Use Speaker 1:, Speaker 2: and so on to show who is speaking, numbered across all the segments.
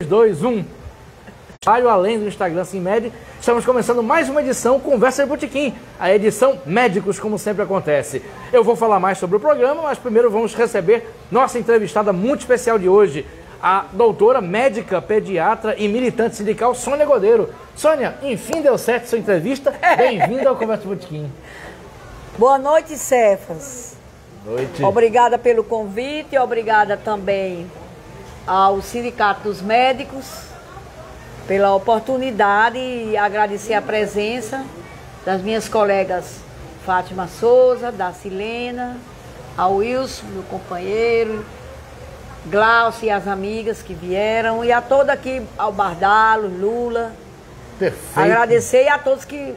Speaker 1: 2, 1. Além do Instagram Simmed, estamos começando mais uma edição Conversa de Botequim, a edição Médicos, como sempre acontece. Eu vou falar mais sobre o programa, mas primeiro vamos receber nossa entrevistada muito especial de hoje, a doutora médica, pediatra e militante sindical Sônia Godeiro. Sônia, enfim deu certo sua entrevista, bem-vinda ao Conversa de Botequim.
Speaker 2: Boa noite, Cefas.
Speaker 1: Boa noite.
Speaker 2: Obrigada pelo convite, obrigada também ao Sindicato dos Médicos pela oportunidade e agradecer a presença das minhas colegas Fátima Souza, da Silena, ao Wilson, meu companheiro, Glaucio e as amigas que vieram, e a todos aqui, ao Bardalo, Lula.
Speaker 1: Perfeito.
Speaker 2: Agradecer a todos que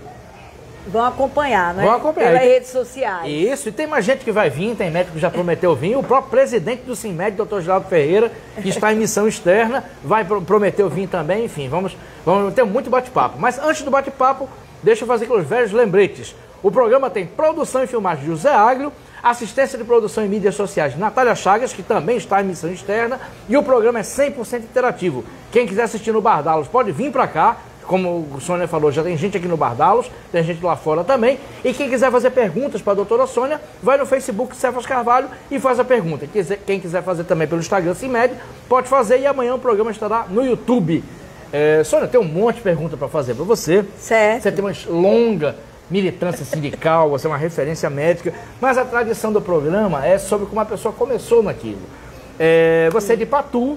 Speaker 2: vão acompanhar, né?
Speaker 1: Vão acompanhar.
Speaker 2: Pelas redes sociais.
Speaker 1: Isso, e tem mais gente que vai vir, tem médico que já prometeu vir, o próprio presidente do Simmed, doutor Geraldo Ferreira, que está em missão externa, prometeu vir também, enfim, vamos ter muito bate-papo. Mas antes do bate-papo, deixa eu fazer aqueles velhos lembretes. O programa tem produção e filmagem de José Aglio, assistência de produção em mídias sociais de Natália Chagas, que também está em missão externa, e o programa é 100% interativo. Quem quiser assistir no Bardalos pode vir para cá. Como o Sônia falou, já tem gente aqui no Bardalos, tem gente lá fora também. E quem quiser fazer perguntas para a doutora Sônia, vai no Facebook Cefas Carvalho e faz a pergunta. Quem quiser fazer também pelo Instagram Simmed, pode fazer, e amanhã o programa estará no YouTube. Sônia, tem um monte de pergunta para fazer para você.
Speaker 2: Certo.
Speaker 1: Você tem uma longa militância sindical, você é uma referência médica, mas a tradição do programa é sobre como a pessoa começou naquilo. Você é de Patu,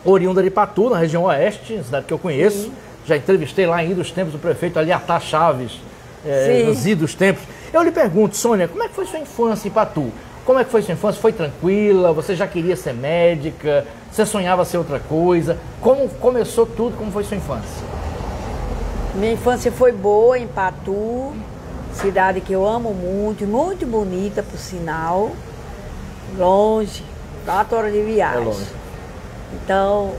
Speaker 1: oriunda de Patu, na região oeste, cidade que eu conheço. Sim. Já entrevistei lá em idos tempos o prefeito Aliatá Chaves, nos idos tempos. Eu lhe pergunto, Sônia, como é que foi sua infância em Patu? Como é que foi sua infância? Foi tranquila? Você já queria ser médica? Você sonhava ser outra coisa? Como começou tudo? Como foi sua infância?
Speaker 2: Minha infância foi boa em Patu, cidade que eu amo muito, muito bonita, por sinal. Longe, 4 horas de viagem.
Speaker 1: É longe.
Speaker 2: Então,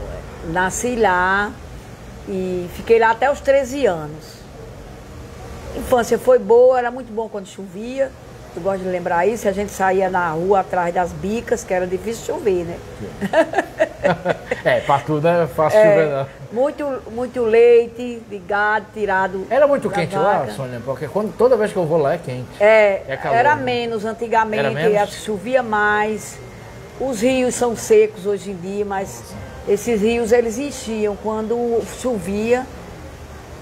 Speaker 2: nasci lá e fiquei lá até os 13 anos. A infância foi boa, era muito bom quando chovia. Eu gosto de lembrar isso, a gente saía na rua atrás das bicas, que era difícil chover, né?
Speaker 1: Patu não é fácil chover, não.
Speaker 2: Muito leite de gado tirado.
Speaker 1: Era muito quente lá, Sônia? Porque toda vez que eu vou lá é quente. Calor,
Speaker 2: era
Speaker 1: né?
Speaker 2: Menos antigamente,
Speaker 1: era menos?
Speaker 2: Chovia mais. Os rios são secos hoje em dia, mas esses rios eles enchiam quando chovia.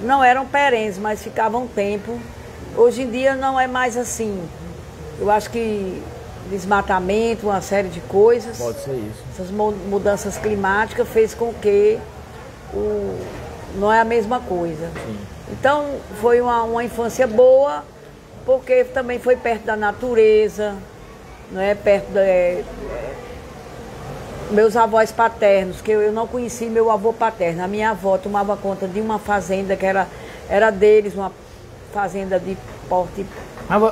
Speaker 2: Não eram perenes, mas ficavam um tempo. Hoje em dia não é mais assim. Eu acho que desmatamento, uma série de coisas.
Speaker 1: Pode ser isso.
Speaker 2: Essas mudanças climáticas fez com que não é a mesma coisa.
Speaker 1: Sim.
Speaker 2: Então foi uma infância boa, porque também foi perto da natureza, não é perto meus avós paternos, que eu não conheci meu avô paterno. A minha avó tomava conta de uma fazenda que era deles, uma fazenda de porte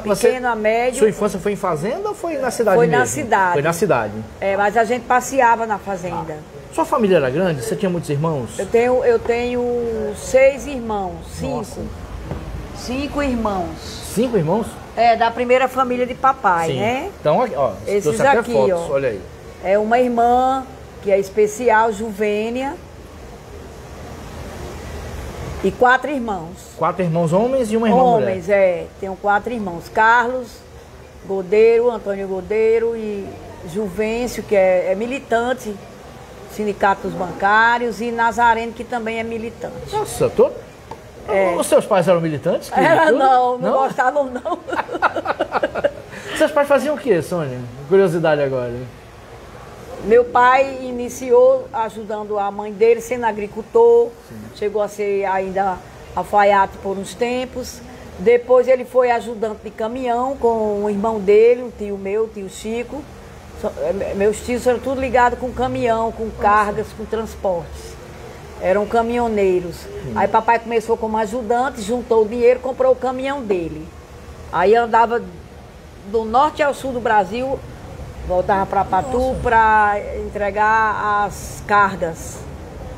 Speaker 2: pequeno a médio.
Speaker 1: Sua infância foi em fazenda ou foi na cidade
Speaker 2: Foi
Speaker 1: mesmo?
Speaker 2: na cidade.
Speaker 1: Foi na cidade.
Speaker 2: Mas a gente passeava na fazenda.
Speaker 1: Sua família era grande? Você tinha muitos irmãos?
Speaker 2: Eu tenho 6 irmãos, 5.
Speaker 1: Nossa.
Speaker 2: 5 irmãos.
Speaker 1: 5 irmãos?
Speaker 2: Da primeira família de papai,
Speaker 1: Sim.
Speaker 2: Né?
Speaker 1: Então, ó,
Speaker 2: esses
Speaker 1: até
Speaker 2: aqui,
Speaker 1: fotos,
Speaker 2: ó.
Speaker 1: olha aí.
Speaker 2: É uma irmã que é especial, Juvênia. E 4 irmãos.
Speaker 1: 4 irmãos homens e uma irmã mulher.
Speaker 2: Homens, tenho 4 irmãos. Carlos Godeiro, Antônio Godeiro e Juvencio, que é militante, Sindicato dos Bancários, e Nazareno, que também é militante.
Speaker 1: Nossa, os seus pais eram militantes?
Speaker 2: Não gostavam não.
Speaker 1: Seus pais faziam o quê, Sônia? Curiosidade agora.
Speaker 2: Meu pai iniciou ajudando a mãe dele, sendo agricultor. Sim. Chegou a ser ainda alfaiate por uns tempos. Depois ele foi ajudante de caminhão com o irmão dele, um tio meu, o tio Chico. Meus tios eram tudo ligados com caminhão, com cargas, com transportes. Eram caminhoneiros. Aí papai começou como ajudante, juntou o dinheiro, comprou o caminhão dele. Aí andava do norte ao sul do Brasil, voltava para Patu para entregar as cargas.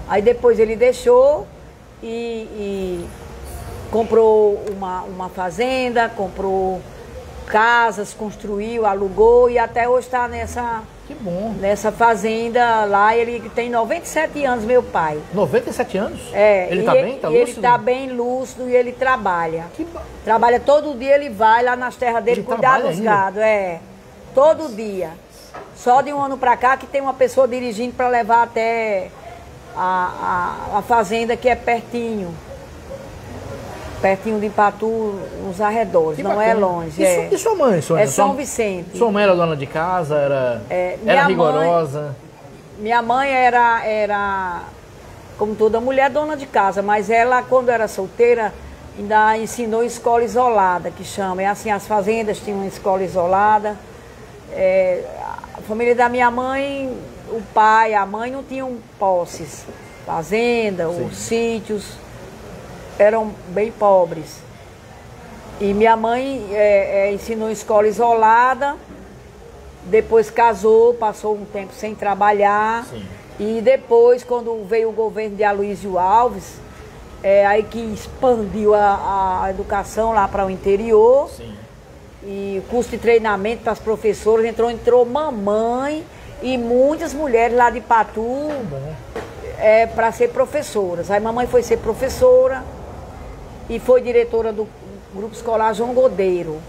Speaker 2: Aí depois ele deixou e comprou uma fazenda, comprou casas, construiu, alugou e até hoje está
Speaker 1: Que bom.
Speaker 2: Nessa fazenda lá, ele tem 97 anos, meu pai.
Speaker 1: 97 anos?
Speaker 2: É.
Speaker 1: Ele tá bem? Tá lúcido?
Speaker 2: Ele tá bem lúcido e ele trabalha.
Speaker 1: Que bom.
Speaker 2: Trabalha todo dia, ele vai lá nas terras dele
Speaker 1: Ele
Speaker 2: cuidar dos
Speaker 1: ainda?
Speaker 2: gados. É. Todo dia. Só de um ano pra cá que tem uma pessoa dirigindo para levar até a fazenda que é pertinho. Pertinho de Patu, nos arredores,
Speaker 1: Que
Speaker 2: não
Speaker 1: bacana.
Speaker 2: é longe.
Speaker 1: E sua mãe, Sônia?
Speaker 2: É São Vicente.
Speaker 1: Sua mãe era dona de casa, era
Speaker 2: minha
Speaker 1: rigorosa?
Speaker 2: Minha mãe era, como toda mulher, dona de casa, mas ela, quando era solteira, ainda ensinou escola isolada, que chama. É assim, as fazendas tinham uma escola isolada. A família da minha mãe, o pai, a mãe não tinham posses. Fazenda, os sítios eram bem pobres. E minha mãe ensinou escola isolada, depois casou, passou um tempo sem trabalhar.
Speaker 1: Sim.
Speaker 2: E depois, quando veio o governo de Aloysio Alves, aí que expandiu a educação lá para o interior.
Speaker 1: Sim.
Speaker 2: E curso de treinamento para as professoras, entrou mamãe e muitas mulheres lá de Patu para ser professoras. Aí mamãe foi ser professora e foi diretora do Grupo Escolar João Godeiro.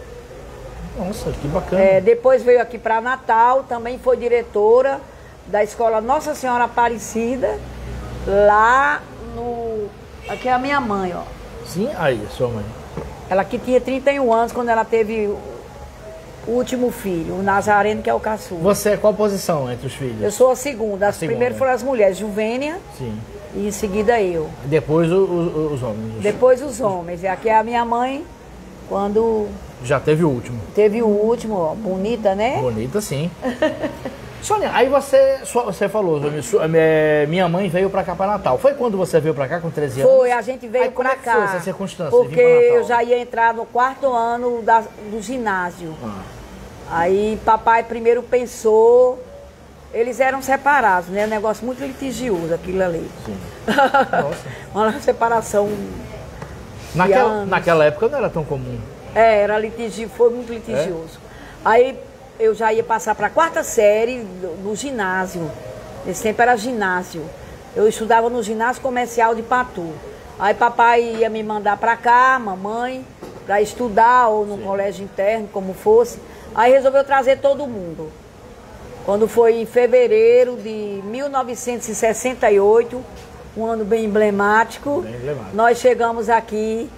Speaker 1: Nossa, que bacana.
Speaker 2: Depois veio aqui para Natal, também foi diretora da Escola Nossa Senhora Aparecida, lá no... Aqui é a minha mãe, ó.
Speaker 1: Sim, aí, sua mãe.
Speaker 2: Ela que tinha 31 anos quando ela teve o último filho, o Nazareno, que é o caçula.
Speaker 1: Você, qual posição entre os filhos?
Speaker 2: Eu sou a segunda. As primeiras foram as mulheres, Juvênia.
Speaker 1: Sim.
Speaker 2: E em seguida eu.
Speaker 1: Depois os homens.
Speaker 2: Depois os homens. E aqui é a minha mãe, quando
Speaker 1: Já teve o último.
Speaker 2: teve o último, ó, bonita, né?
Speaker 1: Bonita, sim. Sônia, aí você falou, minha mãe veio pra cá pra Natal. Foi quando você veio pra cá com 13 anos?
Speaker 2: Foi, a gente veio
Speaker 1: Aí, como
Speaker 2: pra
Speaker 1: é que
Speaker 2: cá.
Speaker 1: foi essa circunstância de vir
Speaker 2: Porque
Speaker 1: pra Natal?
Speaker 2: eu já ia entrar no 4º ano do ginásio. Aí papai primeiro pensou, eles eram separados, né? Um negócio muito litigioso aquilo ali.
Speaker 1: Sim. Nossa.
Speaker 2: Uma separação.
Speaker 1: Naquela época não era tão comum.
Speaker 2: Era litigio, foi muito litigioso. Aí eu já ia passar para a 4ª série no ginásio. Nesse tempo era ginásio. Eu estudava no ginásio comercial de Patu. Aí papai ia me mandar para cá, mamãe, para estudar ou no colégio interno, como fosse. Aí resolveu trazer todo mundo. Quando foi em fevereiro de 1968, um ano bem emblemático, nós chegamos aqui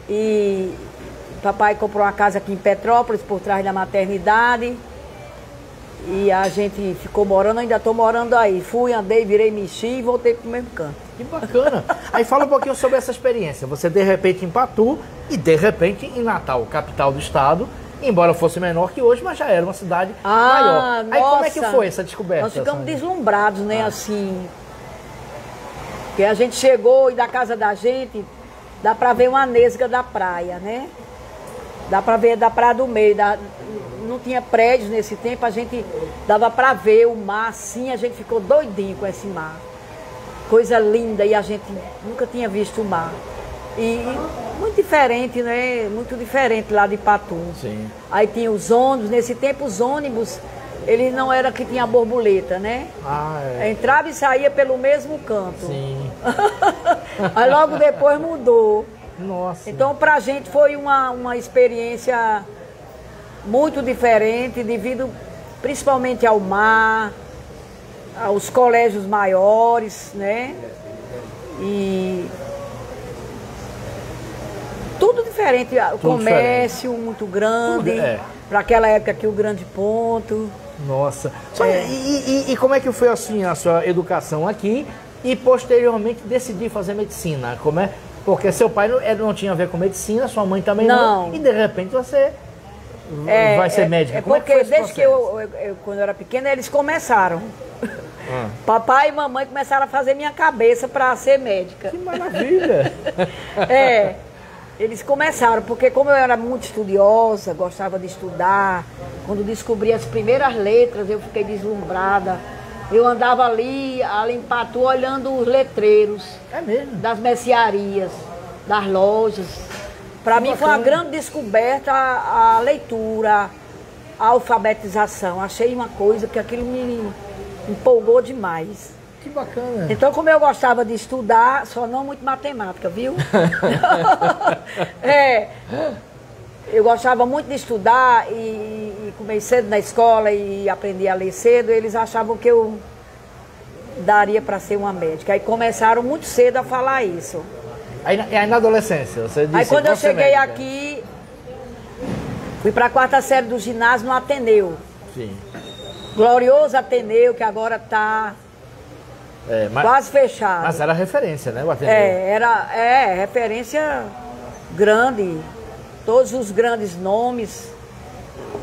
Speaker 2: e papai comprou uma casa aqui em Petrópolis, por trás da maternidade. E a gente ficou morando, ainda estou morando aí. Fui, andei, virei, mexi e voltei para o mesmo canto.
Speaker 1: Que bacana. Aí fala um pouquinho sobre essa experiência. Você de repente em Patu e de repente em Natal, capital do estado. Embora fosse menor que hoje, mas já era uma cidade maior. Aí como é que foi essa descoberta?
Speaker 2: Nós ficamos deslumbrados, né, assim. Porque a gente chegou e da casa da gente, dá pra ver uma nesga da praia, né? Dá pra ver da praia do meio. Não tinha prédios nesse tempo, a gente dava pra ver o mar assim, a gente ficou doidinho com esse mar. Coisa linda, e a gente nunca tinha visto o mar. E muito diferente, né? Muito diferente lá de Patu.
Speaker 1: Sim.
Speaker 2: Aí tinha os ônibus, nesse tempo os ônibus, ele não era que tinha borboleta, né? Entrava e saía pelo mesmo canto.
Speaker 1: Sim.
Speaker 2: Aí logo depois mudou.
Speaker 1: Nossa.
Speaker 2: Então pra gente foi uma experiência muito diferente, devido principalmente ao mar, aos colégios maiores, né? E tudo diferente, o comércio diferente. Muito grande, para aquela época aqui o Grande Ponto.
Speaker 1: Nossa. E como é que foi assim a sua educação aqui e posteriormente decidir fazer medicina? Como é? Porque seu pai não tinha a ver com medicina, sua mãe também não. E de repente você vai ser médica. Como
Speaker 2: porque desde que quando eu era pequena, eles começaram. Papai e mamãe começaram a fazer minha cabeça para ser médica.
Speaker 1: Que maravilha!
Speaker 2: Eles começaram, porque como eu era muito estudiosa, gostava de estudar, quando descobri as primeiras letras, eu fiquei deslumbrada. Eu andava ali em Patu, olhando os letreiros das mercearias, das lojas. Para mim foi uma grande descoberta a leitura, a alfabetização. Achei uma coisa que aquilo me empolgou demais.
Speaker 1: Que bacana.
Speaker 2: Então, como eu gostava de estudar, só não muito matemática, viu? Eu gostava muito de estudar e comecei cedo na escola e aprendi a ler cedo. Eles achavam que eu daria para ser uma médica. Aí começaram muito cedo a falar isso.
Speaker 1: Aí na adolescência, você disse...
Speaker 2: Aí quando eu cheguei
Speaker 1: médica.
Speaker 2: aqui, fui para a 4ª série do ginásio no Ateneu.
Speaker 1: Sim.
Speaker 2: Glorioso Ateneu, que agora está quase fechado.
Speaker 1: Mas era referência, né, o Ateneu?
Speaker 2: Era referência grande. Todos os grandes nomes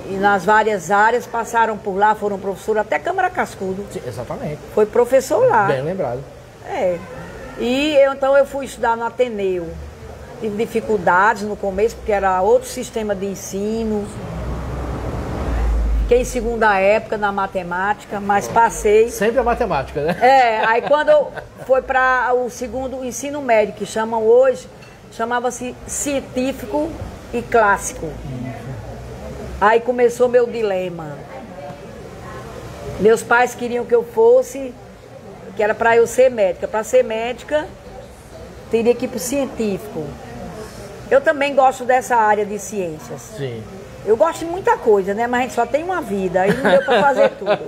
Speaker 2: e nas várias áreas passaram por lá, foram professores, até Câmara Cascudo.
Speaker 1: Sim, exatamente.
Speaker 2: Foi professor lá.
Speaker 1: Bem lembrado.
Speaker 2: Então eu fui estudar no Ateneu. Tive dificuldades no começo, porque era outro sistema de ensino. Fiquei em segunda época na matemática, mas passei.
Speaker 1: Sempre a matemática, né?
Speaker 2: Aí quando foi para o segundo ensino médio, que chamam hoje, chamava-se científico e clássico. Aí começou meu dilema. Meus pais queriam que eu fosse, que era para eu ser médica. Para ser médica, teria que ir para o científico. Eu também gosto dessa área de ciências.
Speaker 1: Sim.
Speaker 2: Eu gosto de muita coisa, né? Mas a gente só tem uma vida, aí não deu para fazer tudo.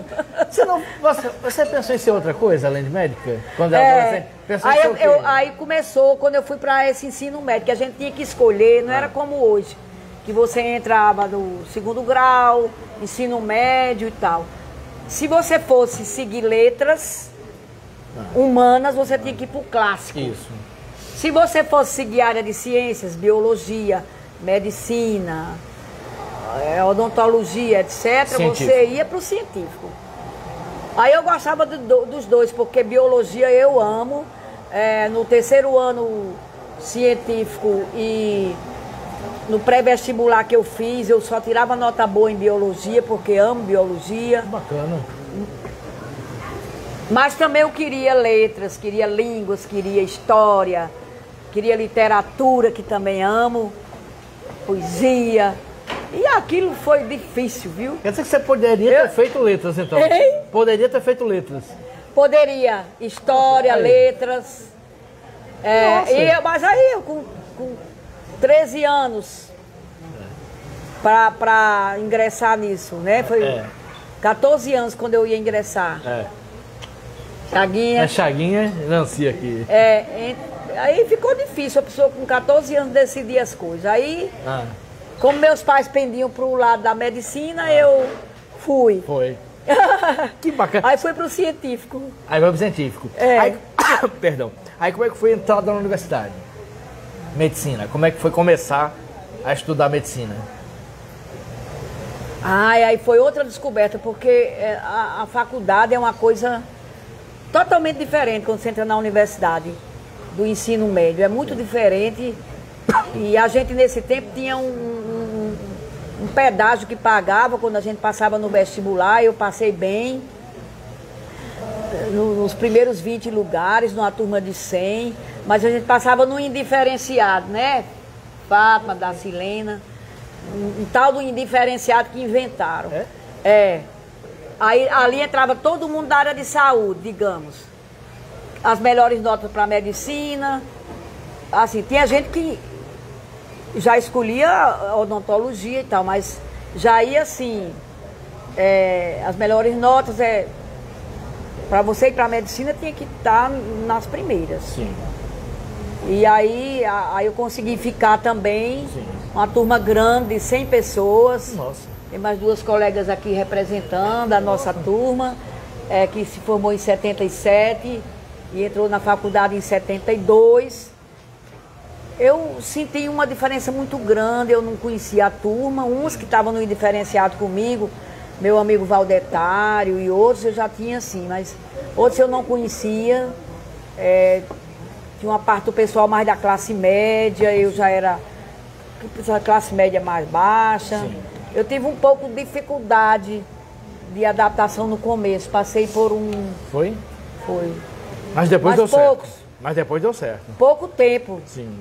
Speaker 1: Você pensou em ser outra coisa, além de médica? Quando era adolescente? Pensou em ser o quê?
Speaker 2: Aí começou, quando eu fui para esse ensino médico, a gente tinha que escolher, não era como hoje, que você entrava no 2º grau, ensino médio e tal. Se você fosse seguir letras humanas, você tinha que ir para o clássico.
Speaker 1: Isso.
Speaker 2: Se você fosse seguir a área de ciências, biologia, medicina, odontologia, etc.,
Speaker 1: Científico.
Speaker 2: você ia para o científico. Aí eu gostava dos dois, porque biologia eu amo. No 3º ano científico e no pré-vestibular que eu fiz, eu só tirava nota boa em biologia, porque amo biologia.
Speaker 1: Bacana.
Speaker 2: Mas também eu queria letras, queria línguas, queria história, queria literatura, que também amo, poesia. E aquilo foi difícil, viu?
Speaker 1: Quer dizer que você poderia ter feito letras, então?
Speaker 2: Hein?
Speaker 1: Poderia ter feito letras.
Speaker 2: Poderia, história,
Speaker 1: Aí.
Speaker 2: letras. Mas aí eu com 13 anos para ingressar nisso, né? Foi 14 anos quando eu ia ingressar. Chaguinha.
Speaker 1: Chaguinha, Nancy aqui.
Speaker 2: Aí ficou difícil a pessoa com 14 anos decidir as coisas. Aí, como meus pais pendiam para o lado da medicina, eu fui.
Speaker 1: Foi. Que bacana.
Speaker 2: Aí fui para o científico.
Speaker 1: Aí vai pro científico. Perdão. Aí como é que foi entrar na universidade? Medicina. Como é que foi começar a estudar medicina?
Speaker 2: Aí foi outra descoberta, porque a faculdade é uma coisa totalmente diferente quando você entra na universidade, do ensino médio. É muito diferente. E a gente nesse tempo tinha um pedágio que pagava quando a gente passava no vestibular. Eu passei bem nos primeiros 20 lugares, numa turma de 100, mas a gente passava no indiferenciado, né? Fátima, da Silena, um tal do indiferenciado que inventaram. Aí ali entrava todo mundo da área de saúde, digamos. As melhores notas para medicina. Assim, tinha gente que já escolhia a odontologia e tal, mas já ia assim, as melhores notas para você ir para a medicina tinha que estar nas primeiras.
Speaker 1: Sim.
Speaker 2: E aí eu consegui ficar também,
Speaker 1: Sim.
Speaker 2: uma turma grande, 100 pessoas.
Speaker 1: Nossa.
Speaker 2: Tem mais 2 colegas aqui representando a nossa turma, que se formou em 77 e entrou na faculdade em 72. Eu senti uma diferença muito grande, eu não conhecia a turma. Uns que estavam no indiferenciado comigo, meu amigo Valdetário e outros, eu já tinha assim, mas outros eu não conhecia. Tinha uma parte do pessoal mais da classe média, eu já era da classe média mais baixa.
Speaker 1: Sim.
Speaker 2: Eu tive um pouco de dificuldade de adaptação no começo, passei por um...
Speaker 1: Foi?
Speaker 2: Foi.
Speaker 1: Mas depois
Speaker 2: Mas
Speaker 1: deu
Speaker 2: poucos.
Speaker 1: certo. Mas depois deu certo.
Speaker 2: Pouco tempo.
Speaker 1: Sim.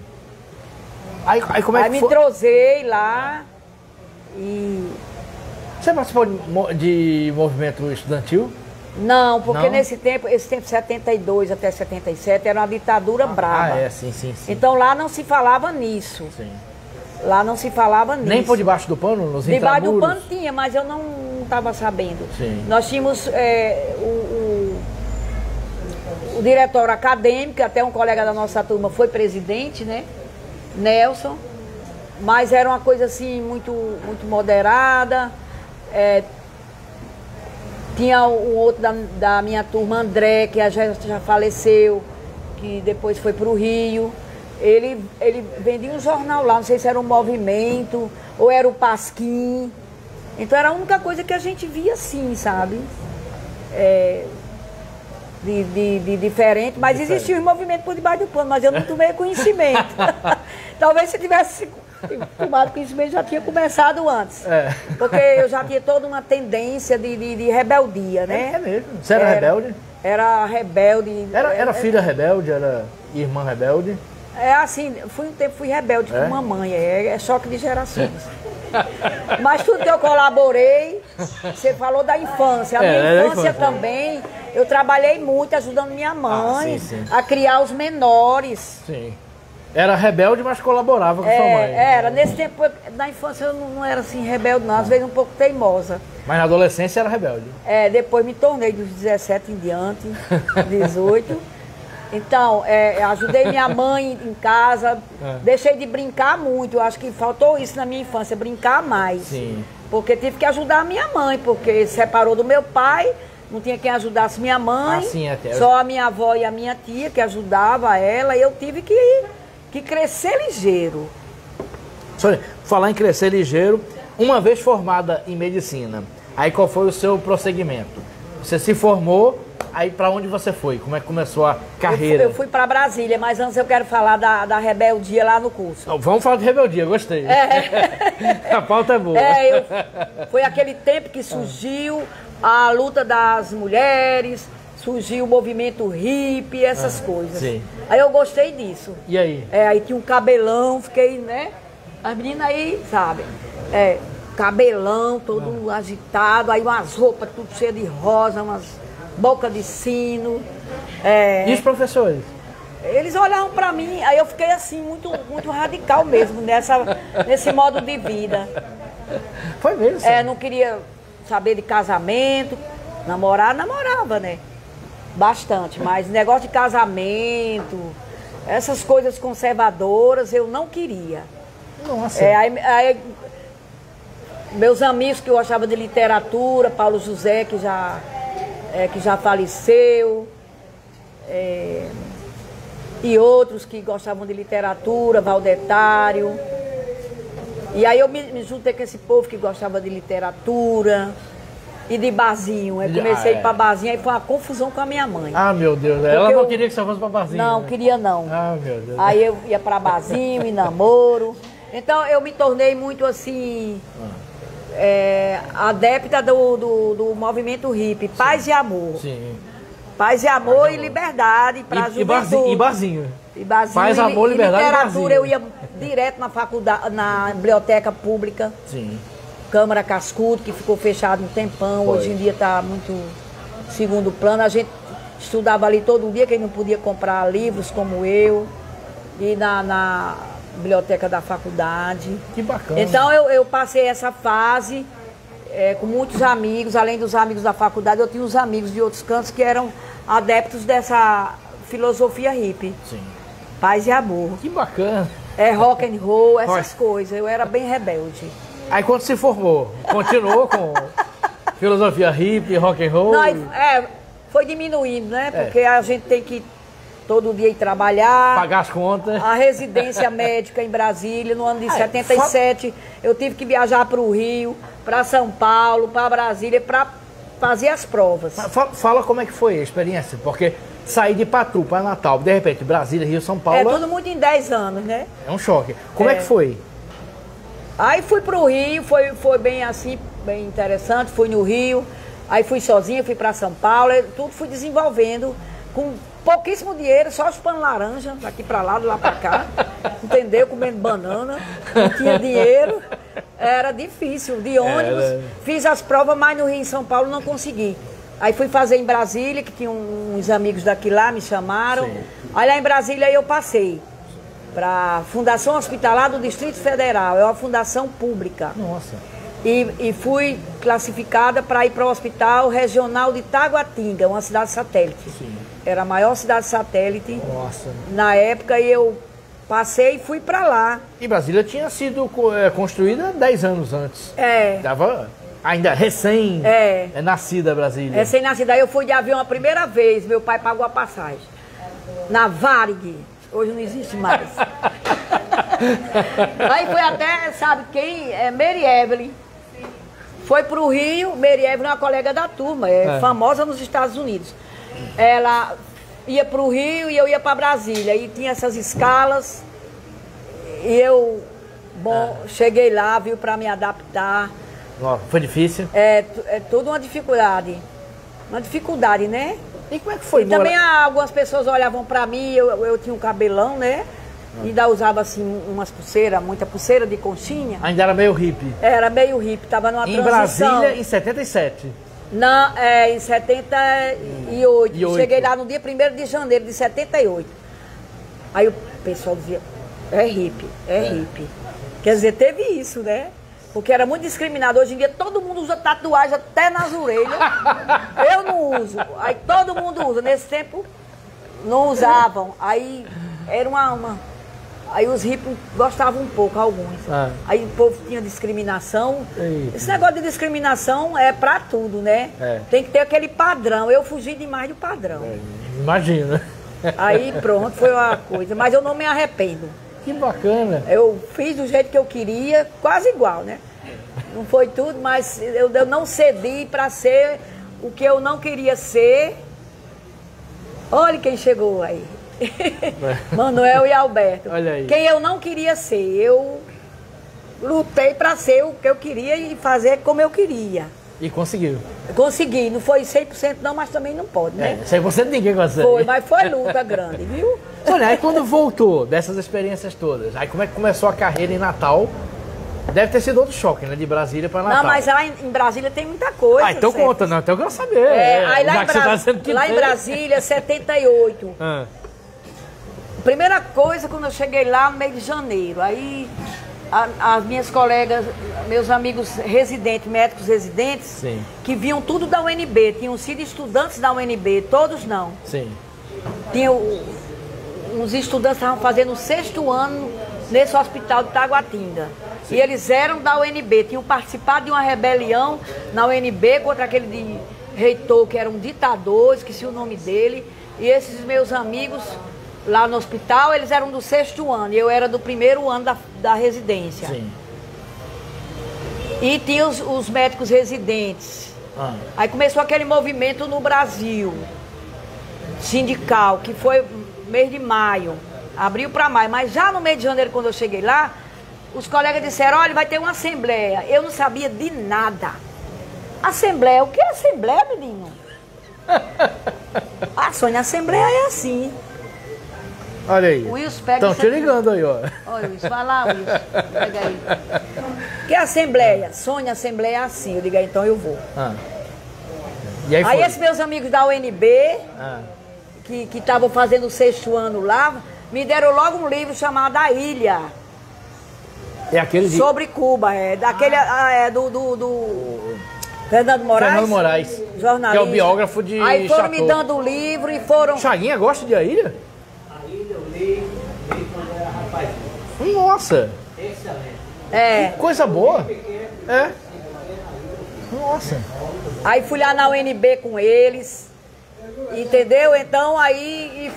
Speaker 1: Aí como é
Speaker 2: Aí
Speaker 1: que
Speaker 2: me
Speaker 1: foi?
Speaker 2: entrosei lá e
Speaker 1: Você participou de movimento estudantil?
Speaker 2: Não, porque
Speaker 1: Não?
Speaker 2: esse tempo, 72 até 77, era uma ditadura brava.
Speaker 1: Ah, é, sim.
Speaker 2: Então lá não se falava nisso.
Speaker 1: Sim.
Speaker 2: Lá não se falava nisso.
Speaker 1: Nem por debaixo do pano, nos
Speaker 2: Debaixo do
Speaker 1: intramuros?
Speaker 2: pano tinha, mas eu não estava sabendo.
Speaker 1: Sim.
Speaker 2: Nós tínhamos o diretor acadêmico, até um colega da nossa turma foi presidente, né? Nelson. Mas era uma coisa assim muito moderada. Tinha um outro da minha turma, André, que já faleceu, que depois foi para o Rio. Ele vendia um jornal lá, não sei se era um Movimento ou era o Pasquim. Então era a única coisa que a gente via assim, sabe? De diferente, mas existia um movimento por debaixo do pano, mas eu não tomei conhecimento. Talvez se tivesse tomado conhecimento já tinha começado antes. Porque eu já tinha toda uma tendência de rebeldia, né?
Speaker 1: É mesmo? Você era rebelde?
Speaker 2: Era rebelde.
Speaker 1: Era filha rebelde? Era irmã rebelde?
Speaker 2: É assim, fui rebelde com mamãe, é choque de gerações. Mas tudo que eu colaborei, você falou da infância. A minha infância também, eu trabalhei muito ajudando minha mãe a criar os menores.
Speaker 1: Sim. Era rebelde, mas colaborava com sua mãe.
Speaker 2: Era, nesse tempo, na infância eu não era assim rebelde não, às vezes um pouco teimosa.
Speaker 1: Mas na adolescência era rebelde?
Speaker 2: Depois me tornei dos 17 em diante, 18. Então, ajudei minha mãe em casa, deixei de brincar muito, eu acho que faltou isso na minha infância, brincar mais.
Speaker 1: Sim.
Speaker 2: Porque tive que ajudar a minha mãe, porque separou do meu pai, não tinha quem ajudasse minha mãe, só a minha avó e a minha tia que ajudava ela, e eu tive que crescer ligeiro.
Speaker 1: Falar em crescer ligeiro, uma vez formada em medicina, aí qual foi o seu prosseguimento? Você se formou, aí para onde você foi? Como é que começou a carreira?
Speaker 2: Eu fui para Brasília, mas antes eu quero falar da rebeldia lá no curso.
Speaker 1: Vamos falar de rebeldia, gostei. A pauta é boa.
Speaker 2: Foi aquele tempo que surgiu a luta das mulheres, surgiu o movimento hippie, essas coisas.
Speaker 1: Sim.
Speaker 2: Aí eu gostei disso.
Speaker 1: E aí?
Speaker 2: Aí tinha um cabelão, fiquei, né? As meninas aí, sabe? Cabelão, todo agitado, aí umas roupas tudo cheias de rosa, umas boca de sino.
Speaker 1: E os professores?
Speaker 2: Eles olhavam pra mim, aí eu fiquei assim, muito radical mesmo, nesse modo de vida.
Speaker 1: Foi mesmo?
Speaker 2: Não queria saber de casamento, namorava, né? Bastante, mas negócio de casamento, essas coisas conservadoras eu não queria.
Speaker 1: Nossa.
Speaker 2: Aí, meus amigos que gostavam de literatura, Paulo José, que já faleceu, e outros que gostavam de literatura, Valdetário. E aí eu me juntei com esse povo que gostava de literatura e de barzinho. Aí comecei a ir pra barzinho, aí foi uma confusão com a minha mãe.
Speaker 1: Ah, meu Deus, ela não queria que você fosse pra barzinho.
Speaker 2: Não,
Speaker 1: né?
Speaker 2: queria não.
Speaker 1: Ah, meu Deus.
Speaker 2: Aí eu ia pra barzinho e namoro. Então eu me tornei muito assim, adepta do movimento hippie, paz e amor.
Speaker 1: Sim.
Speaker 2: Paz e amor e liberdade para a juventude.
Speaker 1: E barzinho.
Speaker 2: E barzinho.
Speaker 1: Paz, amor, liberdade e
Speaker 2: literatura,
Speaker 1: barzinho.
Speaker 2: eu ia direto na faculdade, na biblioteca pública.
Speaker 1: Sim.
Speaker 2: Câmara Cascudo, que ficou fechado um tempão.
Speaker 1: Foi.
Speaker 2: Hoje em dia está muito segundo plano. A gente estudava ali todo dia, quem não podia comprar livros como eu. E na biblioteca da faculdade.
Speaker 1: Que bacana.
Speaker 2: Então eu passei essa fase com muitos amigos, além dos amigos da faculdade, eu tinha uns amigos de outros cantos que eram adeptos dessa filosofia hippie.
Speaker 1: Sim.
Speaker 2: Paz e amor.
Speaker 1: Que bacana.
Speaker 2: Rock and roll, essas coisas. Eu era bem rebelde.
Speaker 1: Aí quando se formou, continuou com filosofia hippie, rock and roll?
Speaker 2: Não, foi diminuindo, né? Porque a gente tem que todo dia ir trabalhar.
Speaker 1: Pagar as contas.
Speaker 2: A residência médica em Brasília, no ano de 77, eu tive que viajar para o Rio, para São Paulo, para Brasília, para fazer as provas.
Speaker 1: Fala como é que foi a experiência, porque sair de Patu para Natal, de repente, Brasília, Rio, São Paulo...
Speaker 2: tudo muito em 10 anos, né?
Speaker 1: É um choque. Como é que foi?
Speaker 2: Aí fui para o Rio, foi bem assim, bem interessante, fui no Rio, aí fui sozinha, fui para São Paulo, tudo fui desenvolvendo com pouquíssimo dinheiro, só chupando laranja, daqui para lá, de lá para cá, entendeu? Comendo banana, não tinha dinheiro. Era difícil, de ônibus.
Speaker 1: Era.
Speaker 2: Fiz as provas, mas no Rio, em São Paulo, não consegui. Aí fui fazer em Brasília, que tinha uns amigos daqui lá, me chamaram.
Speaker 1: Sim.
Speaker 2: Aí lá em Brasília eu passei para a Fundação Hospitalar do Distrito Federal. É uma fundação pública.
Speaker 1: Nossa.
Speaker 2: E fui classificada para ir para o Hospital Regional de Taguatinga, uma cidade satélite.
Speaker 1: Sim.
Speaker 2: Era a maior cidade satélite
Speaker 1: Nossa.
Speaker 2: na época, e eu passei e fui para lá.
Speaker 1: E Brasília tinha sido construída 10 anos antes.
Speaker 2: É.
Speaker 1: Tava ainda nascida Brasília.
Speaker 2: Recém-nascida. Aí eu fui de avião a primeira vez, meu pai pagou a passagem. Na Varig. Hoje não existe mais. Aí foi até, sabe quem? Mary Evelyn. Foi pro Rio, Mary Evelyn é uma colega da turma, famosa nos Estados Unidos. Ela ia pro Rio e eu ia para Brasília. E tinha essas escalas. E eu, cheguei lá, viu, para me adaptar.
Speaker 1: Foi difícil?
Speaker 2: É tudo uma dificuldade. Uma dificuldade, né?
Speaker 1: E como é que foi?
Speaker 2: E também algumas pessoas olhavam pra mim, eu tinha um cabelão, né? Ainda usava assim umas pulseiras, muita pulseira de conchinha.
Speaker 1: Ainda era meio hippie.
Speaker 2: Era meio hippie, tava numa
Speaker 1: Em
Speaker 2: transição.
Speaker 1: Brasília, em 77.
Speaker 2: Não, em 78. Cheguei lá no dia 1º de janeiro de 78. Aí o pessoal dizia, é hippie. Quer dizer, teve isso, né? Porque era muito discriminado. Hoje em dia todo mundo usa tatuagem até nas orelhas. Eu não uso. Aí todo mundo usa. Nesse tempo não usavam. Aí era Aí os hippies gostavam um pouco, alguns. Aí o povo tinha discriminação.
Speaker 1: Eita.
Speaker 2: Esse negócio de discriminação é pra tudo, né? Tem que ter aquele padrão. Eu fugi demais do padrão.
Speaker 1: Imagina.
Speaker 2: Aí pronto, foi uma coisa. Mas eu não me arrependo.
Speaker 1: Que bacana.
Speaker 2: Eu fiz do jeito que eu queria, quase igual, né? Não foi tudo, mas eu não cedi para ser o que eu não queria ser. Olha quem chegou aí. Manuel e Alberto.
Speaker 1: Olha aí.
Speaker 2: Quem eu não queria ser. Eu lutei para ser o que eu queria e fazer como eu queria.
Speaker 1: E conseguiu.
Speaker 2: Consegui. Não foi 100% não, mas também não pode, né?
Speaker 1: 100% ninguém consegue.
Speaker 2: Foi, mas foi luta grande, viu?
Speaker 1: Olha, aí quando voltou dessas experiências todas, aí como é que começou a carreira em Natal? Deve ter sido outro choque, né? De Brasília para Natal.
Speaker 2: Não, mas lá em Brasília tem muita coisa.
Speaker 1: Então
Speaker 2: certo?
Speaker 1: conta, não. Então eu quero saber.
Speaker 2: Aí lá,
Speaker 1: em
Speaker 2: em Brasília, 78. Primeira coisa, quando eu cheguei lá no mês de janeiro, aí as minhas colegas, meus amigos residentes, médicos residentes,
Speaker 1: Sim.
Speaker 2: que vinham tudo da UNB, tinham sido estudantes da UNB, todos não.
Speaker 1: Sim.
Speaker 2: Tinham uns estudantes que estavam fazendo o 6º ano nesse hospital de Taguatinga. Sim. E eles eram da UNB, tinham participado de uma rebelião na UNB contra aquele reitor que era um ditador, esqueci o nome dele. E esses meus amigos lá no hospital, eles eram do 6º ano, e eu era do 1º ano da residência.
Speaker 1: Sim.
Speaker 2: E tinha os médicos residentes. Aí começou aquele movimento no Brasil, sindical, que foi mês de maio, abril para maio. Mas já no mês de janeiro, quando eu cheguei lá, os colegas disseram, olha, vai ter uma assembleia. Eu não sabia de nada. Assembleia? O que é assembleia, menino? Sônia, a assembleia é assim.
Speaker 1: Olha aí.
Speaker 2: Wilson, pega
Speaker 1: Estão
Speaker 2: isso
Speaker 1: te
Speaker 2: aqui.
Speaker 1: ligando aí, ó.
Speaker 2: Olha, Wilson, vai lá, Wilson. Pega aí. Que é assembleia? Sônia, assembleia é assim. Eu digo, então eu vou.
Speaker 1: E aí
Speaker 2: Aí
Speaker 1: foi?
Speaker 2: esses meus amigos da UNB, que estavam fazendo o 6º ano lá, me deram logo um livro chamado A Ilha.
Speaker 1: É aquele
Speaker 2: Sobre Cuba, daquele do Fernando Moraes.
Speaker 1: Fernando Moraes,
Speaker 2: jornalista.
Speaker 1: que é o biógrafo de
Speaker 2: Aí foram
Speaker 1: Chateau.
Speaker 2: me dando o livro e foram...
Speaker 1: Chaguinha gosta de A Ilha?
Speaker 3: A ilha eu li quando eu era rapazinho.
Speaker 1: Nossa,
Speaker 3: Excelente.
Speaker 1: coisa boa. Nossa.
Speaker 2: Aí fui lá na UNB com eles, entendeu? Então aí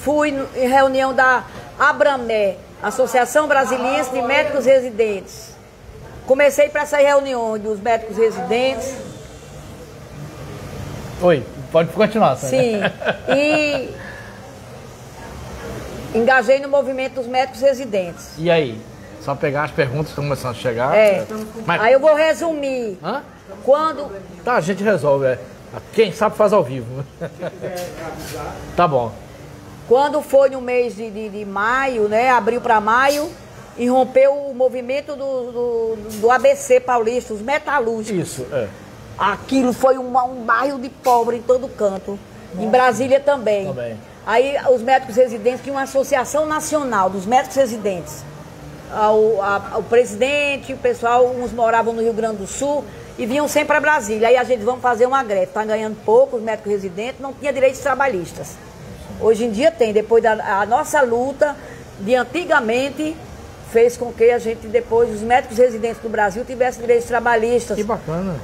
Speaker 2: fui em reunião da Abramé, Associação Brasiliense de Médicos Residentes. Comecei para essa reunião dos médicos residentes.
Speaker 1: Oi, pode continuar, Sônia.
Speaker 2: Sim. E engajei no movimento dos médicos residentes.
Speaker 1: E aí? Só pegar as perguntas que estão começando a chegar. Mas...
Speaker 2: Aí eu vou resumir. Quando...
Speaker 1: Tá, a gente resolve. Quem sabe faz ao vivo. Tá bom.
Speaker 2: Quando foi no mês de maio, né? Abril para maio, irrompeu o movimento do ABC paulista, os metalúrgicos.
Speaker 1: Isso, é.
Speaker 2: Aquilo foi um bairro de pobre em todo canto. Em Brasília também. Aí os médicos residentes tinham uma associação nacional dos médicos residentes. O presidente, o pessoal, uns moravam no Rio Grande do Sul e vinham sempre para Brasília. Aí a gente, vamos fazer uma greve. Está ganhando pouco, os médicos residentes, não tinha direitos trabalhistas. Hoje em dia tem, depois da nossa luta de antigamente, fez com que a gente, depois, os médicos residentes do Brasil tivessem direitos trabalhistas.
Speaker 1: Que bacana.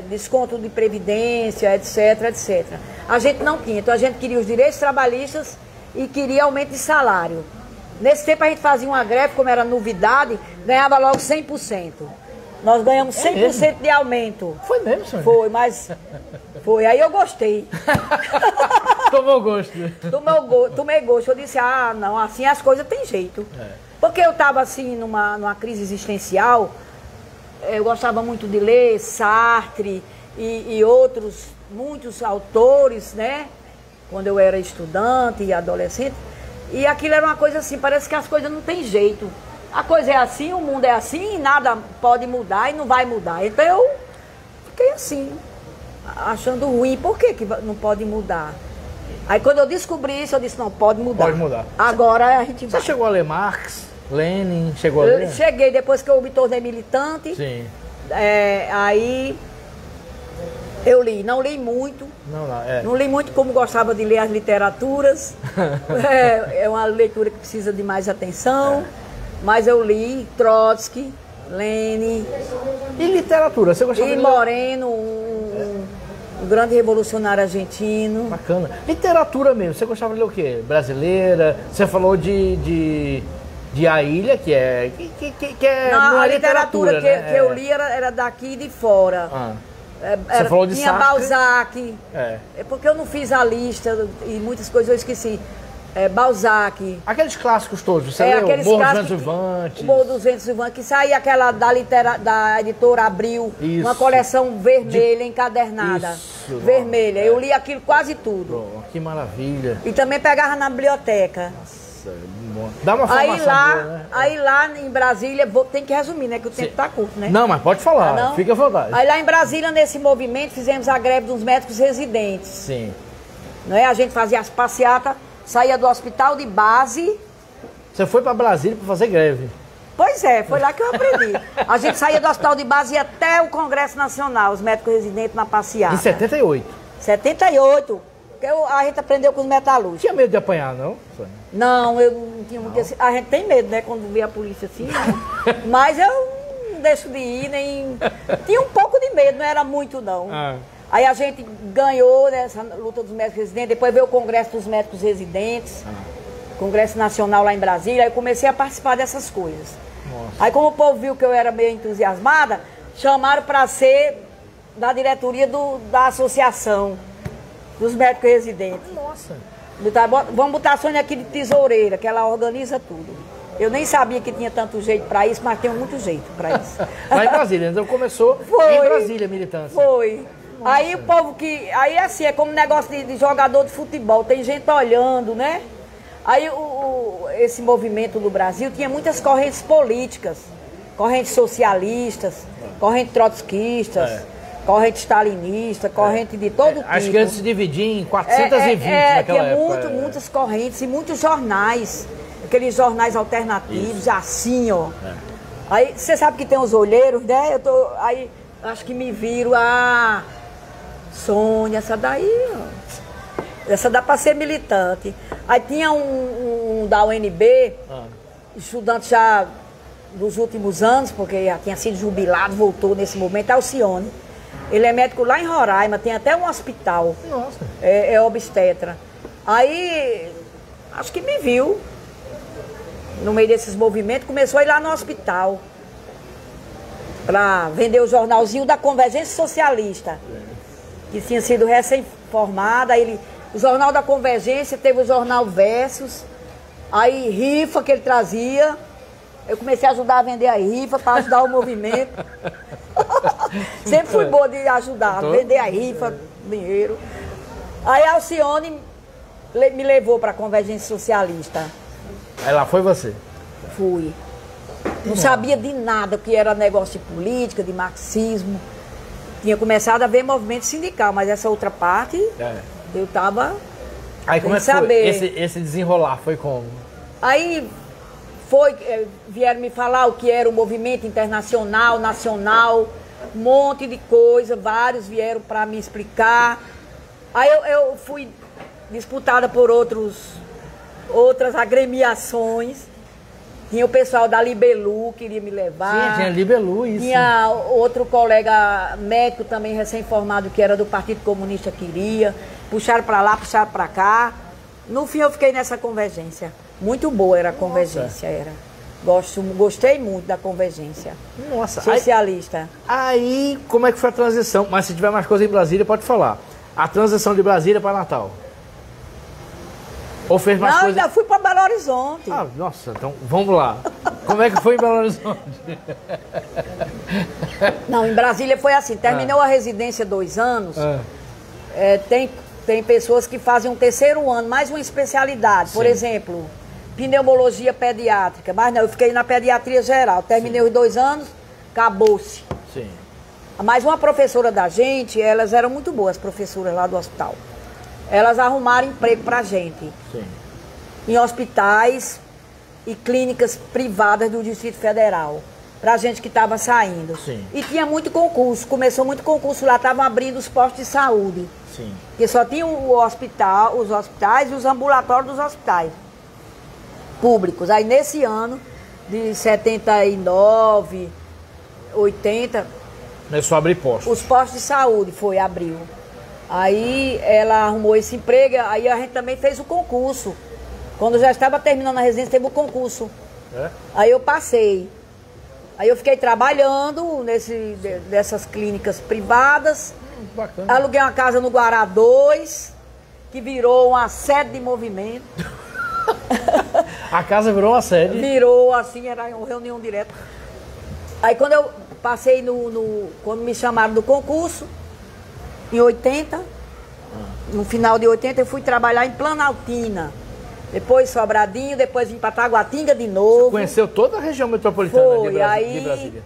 Speaker 2: Desconto de previdência, etc, etc. A gente não tinha, então a gente queria os direitos trabalhistas e queria aumento de salário. Nesse tempo a gente fazia uma greve, como era novidade, ganhava logo 100%. Nós ganhamos 100% de aumento.
Speaker 1: Foi mesmo, senhor?
Speaker 2: Foi, mas foi. Aí eu gostei.
Speaker 1: Tomou gosto.
Speaker 2: Tomei gosto. Eu disse, não, assim as coisas tem jeito. Porque eu estava assim numa crise existencial, eu gostava muito de ler Sartre e outros, muitos autores, né? Quando eu era estudante e adolescente. E aquilo era uma coisa assim, parece que as coisas não tem jeito. A coisa é assim, o mundo é assim, e nada pode mudar e não vai mudar. Então eu fiquei assim, achando ruim. Por que não pode mudar? Aí quando eu descobri isso, eu disse, não, pode mudar.
Speaker 1: Pode mudar.
Speaker 2: Agora a gente vai.
Speaker 1: Você chegou a ler Marx, Lenin, chegou a ler?
Speaker 2: Eu cheguei depois que eu me tornei militante.
Speaker 1: Sim.
Speaker 2: Aí eu li, não li muito. Não li muito como gostava de ler as literaturas. É uma leitura que precisa de mais atenção. Mas eu li Trotsky, Lenin.
Speaker 1: E literatura? Você gostava de ler?
Speaker 2: Moreno, um grande revolucionário argentino.
Speaker 1: Bacana. Literatura mesmo, você gostava de ler o quê? Brasileira? Você falou de A Ilha, que é
Speaker 2: não,
Speaker 1: a
Speaker 2: literatura
Speaker 1: né?
Speaker 2: que eu li era daqui e de fora.
Speaker 1: Você falou de
Speaker 2: tinha
Speaker 1: Sartre.
Speaker 2: Balzac. Porque eu não fiz a lista e muitas coisas eu esqueci. Balzac.
Speaker 1: Aqueles clássicos todos, você leu? Morro dos Ventos Uivantes.
Speaker 2: Morro dos Ventos Uivantes, que saía aquela da editora Abril, uma coleção vermelha, encadernada.
Speaker 1: Isso,
Speaker 2: vermelha. Eu li aquilo quase tudo.
Speaker 1: Oh, que maravilha.
Speaker 2: E também pegava na biblioteca.
Speaker 1: Nossa, bom. Dá uma formação boa, né?
Speaker 2: Aí lá em Brasília, tem que resumir, né? Que o tempo tá curto, né?
Speaker 1: Não, mas pode falar, fica à vontade.
Speaker 2: Aí lá em Brasília, nesse movimento, fizemos a greve dos médicos residentes.
Speaker 1: Sim.
Speaker 2: Não é? A gente fazia as passeatas, saía do hospital de base.
Speaker 1: Você foi para Brasília para fazer greve?
Speaker 2: Pois é, foi lá que eu aprendi. A gente saía do hospital de base e ia até o Congresso Nacional, os médicos residentes na passeata.
Speaker 1: Em 78?
Speaker 2: 78. Porque a gente aprendeu com os metalúrgicos.
Speaker 1: Tinha medo de apanhar, não?
Speaker 2: Não, eu não tinha muito. A gente tem medo, né, quando vê a polícia assim, né? Mas eu não deixo de ir, nem. Tinha um pouco de medo, não era muito, não. Aí a gente ganhou nessa luta dos médicos residentes, depois veio o Congresso dos Médicos Residentes, Congresso Nacional lá em Brasília, aí eu comecei a participar dessas coisas. Nossa. Aí como o povo viu que eu era meio entusiasmada, chamaram para ser da diretoria da associação dos médicos residentes.
Speaker 1: Nossa!
Speaker 2: Vamos botar a Sônia aqui de tesoureira, que ela organiza tudo. Eu nem sabia que tinha tanto jeito para isso, mas tem muito jeito para isso.
Speaker 1: Lá em Brasília, então começou em Brasília, militância.
Speaker 2: Foi. Nossa. Aí o povo que... Aí assim, é como negócio de jogador de futebol, tem gente olhando, né? Aí esse movimento do Brasil tinha muitas correntes políticas, correntes socialistas, correntes trotskistas, corrente stalinista, corrente de todo tipo.
Speaker 1: Acho que antes se dividia em 420 naquela época.
Speaker 2: Tinha muitas correntes e muitos jornais, aqueles jornais alternativos, assim, ó. Aí você sabe que tem os olheiros, né? Aí acho que me viram a Sônia, essa daí, ó. Essa dá para ser militante. Aí tinha um da UNB, estudante já dos últimos anos, porque já tinha sido jubilado, voltou nesse momento, Alcione. Ele é médico lá em Roraima, tem até um hospital.
Speaker 1: Nossa.
Speaker 2: É obstetra. Aí, acho que me viu no meio desses movimentos, começou a ir lá no hospital para vender o jornalzinho da Convergência Socialista, que tinha sido recém-formada. O Jornal da Convergência teve o Jornal Versus, aí rifa que ele trazia. Eu comecei a ajudar a vender a rifa para ajudar o movimento. Sempre fui boa de ajudar, vender a rifa, dinheiro. Aí a Alcione me levou para a Convergência Socialista.
Speaker 1: Aí lá foi você?
Speaker 2: Fui. Não sabia de nada o que era negócio de política, de marxismo. Tinha começado a ver movimento sindical, mas essa outra parte eu estava
Speaker 1: Aí como é que
Speaker 2: saber.
Speaker 1: foi? Esse desenrolar foi como?
Speaker 2: Aí vieram me falar o que era o movimento internacional, nacional, um monte de coisa, vários vieram para me explicar. Aí eu fui disputada por outras agremiações. Tinha o pessoal da Libelu que queria me levar.
Speaker 1: Sim, tinha Libelu, isso.
Speaker 2: Tinha outro colega médico também recém-formado que era do Partido Comunista queria. Puxaram para lá, puxaram para cá. No fim eu fiquei nessa convergência. Muito boa era a convergência, era. Gostei muito da convergência.
Speaker 1: Nossa.
Speaker 2: Socialista.
Speaker 1: Aí, como é que foi a transição? Mas se tiver mais coisa em Brasília, pode falar. A transição de Brasília para Natal. Ou fez mais
Speaker 2: Não,
Speaker 1: coisa?
Speaker 2: ainda fui para Belo Horizonte.
Speaker 1: Ah, nossa, então vamos lá. Como é que foi em Belo Horizonte?
Speaker 2: Não, em Brasília foi assim. Terminou a residência 2 anos. Tem pessoas que fazem um 3º ano, mais uma especialidade. Por exemplo, pneumologia pediátrica. Mas não, eu fiquei na pediatria geral. Terminei os 2 anos, acabou-se.
Speaker 1: Sim.
Speaker 2: Mas uma professora da gente, elas eram muito boas, professoras lá do hospital. Elas arrumaram emprego pra gente.
Speaker 1: Sim.
Speaker 2: Em hospitais e clínicas privadas do Distrito Federal. Pra gente que estava saindo.
Speaker 1: Sim.
Speaker 2: E tinha muito concurso. Começou muito concurso lá, estavam abrindo os postos de saúde.
Speaker 1: Sim.
Speaker 2: Porque só tinha os hospitais e os ambulatórios dos hospitais públicos. Aí nesse ano, de 79, 80,
Speaker 1: começou a abrir postos.
Speaker 2: os postos de saúde abriu. Aí ela arrumou esse emprego, aí a gente também fez o concurso. Quando já estava terminando a residência, teve o concurso. Aí eu passei. Aí eu fiquei trabalhando nessas clínicas privadas.
Speaker 1: Bacana.
Speaker 2: Aluguei uma casa no Guará 2, que virou uma sede de movimento.
Speaker 1: A casa virou uma sede.
Speaker 2: Virou assim, era uma reunião direta. Aí quando eu passei quando me chamaram do concurso, em 80, no final de 80, eu fui trabalhar em Planaltina. Depois Sobradinho, depois vim para Taguatinga de novo.
Speaker 1: Conheceu toda a região metropolitana de Brasília.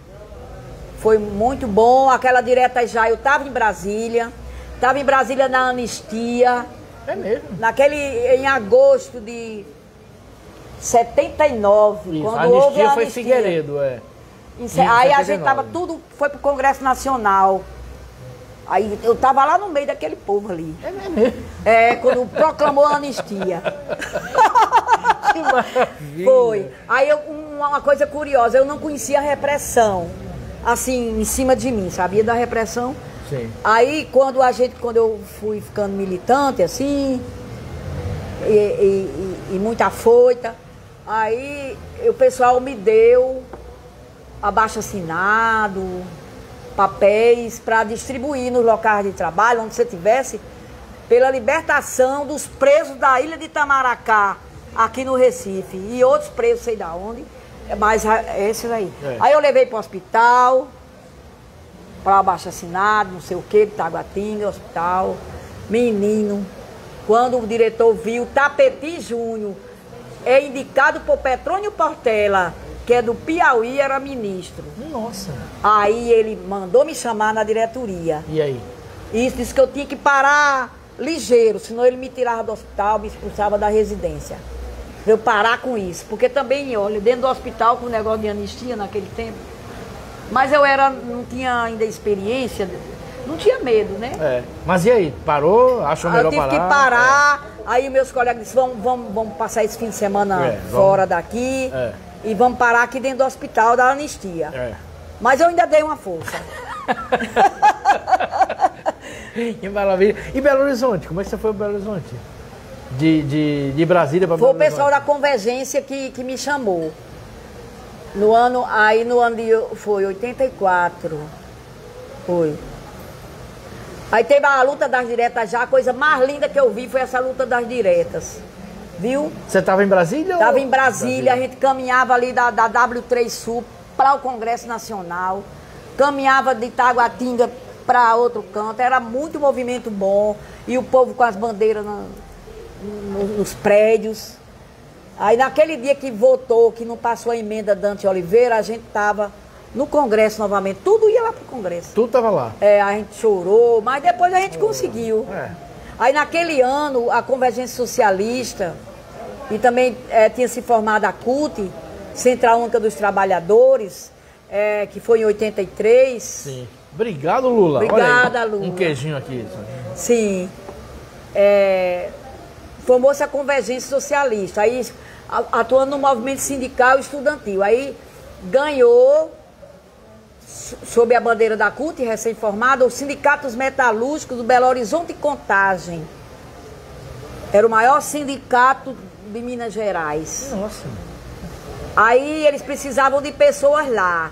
Speaker 2: Foi muito bom. Aquela direta já, eu estava em Brasília. Estava em Brasília na anistia.
Speaker 1: É mesmo?
Speaker 2: Em agosto de 79.
Speaker 1: Isso,
Speaker 2: Quando
Speaker 1: a
Speaker 2: houve
Speaker 1: anistia
Speaker 2: a
Speaker 1: foi
Speaker 2: anistia.
Speaker 1: Figueiredo,
Speaker 2: Aí a gente tava tudo, foi pro Congresso Nacional. Aí eu tava lá no meio daquele povo ali.
Speaker 1: É mesmo?
Speaker 2: Quando proclamou a anistia.
Speaker 1: Que maravilha.
Speaker 2: Foi. Aí uma coisa curiosa, eu não conhecia a repressão, assim, em cima de mim, sabia da repressão?
Speaker 1: Sim.
Speaker 2: Aí quando eu fui ficando militante, assim, e muito afoita, aí o pessoal me deu abaixo-assinado, papéis para distribuir nos locais de trabalho, onde você tivesse, pela libertação dos presos da ilha de Itamaracá, aqui no Recife, e outros presos, sei da onde, mas esses aí. Aí eu levei para o hospital, para abaixo-assinado, não sei o que, de Taguatinga, hospital, menino. Quando o diretor viu, Tapeti Júnior, é indicado por Petrônio Portela, que é do Piauí, era ministro.
Speaker 1: Nossa.
Speaker 2: Aí ele mandou me chamar na diretoria.
Speaker 1: E aí?
Speaker 2: Isso, disse que eu tinha que parar ligeiro, senão ele me tirava do hospital, me expulsava da residência. Eu parar com isso. Porque também, olha, dentro do hospital, com o negócio de anistia naquele tempo. Mas eu não tinha ainda experiência, não tinha medo, né?
Speaker 1: Mas e aí? Parou? Achou melhor parar?
Speaker 2: Eu tive que parar. Aí meus colegas disseram, vamos passar esse fim de semana fora daqui. E vamos parar aqui dentro do hospital da anistia. Mas eu ainda dei uma força.
Speaker 1: Que maravilha. E Belo Horizonte? Como é que você foi para Belo Horizonte? De Brasília para Belo Horizonte?
Speaker 2: Foi o pessoal da Convergência que me chamou. No ano foi 84. Foi. Aí teve a luta das diretas já, a coisa mais linda que eu vi foi essa luta das diretas. Viu?
Speaker 1: Você estava em Brasília?
Speaker 2: Estava em Brasília, a gente caminhava ali da W3 Sul para o Congresso Nacional, caminhava de Itaguatinga para outro canto, era muito movimento bom, e o povo com as bandeiras nos prédios. Aí naquele dia que votou, que não passou a emenda Dante Oliveira, a gente estava no Congresso novamente. Tudo ia lá pro Congresso.
Speaker 1: Tudo tava lá.
Speaker 2: A gente chorou, mas depois a gente conseguiu. Aí naquele ano, a Convergência Socialista, e também tinha se formado a CUT, Central Única dos Trabalhadores, que foi em 83.
Speaker 1: Sim. Obrigado, Lula.
Speaker 2: Obrigada,
Speaker 1: Olha aí,
Speaker 2: Lula.
Speaker 1: um queijinho aqui.
Speaker 2: Sim. Formou-se a Convergência Socialista, aí atuando no movimento sindical e estudantil. Aí ganhou, sob a bandeira da CUT, recém-formada, os Sindicatos Metalúrgicos do Belo Horizonte e Contagem. Era o maior sindicato de Minas Gerais.
Speaker 1: Nossa.
Speaker 2: Aí eles precisavam de pessoas lá.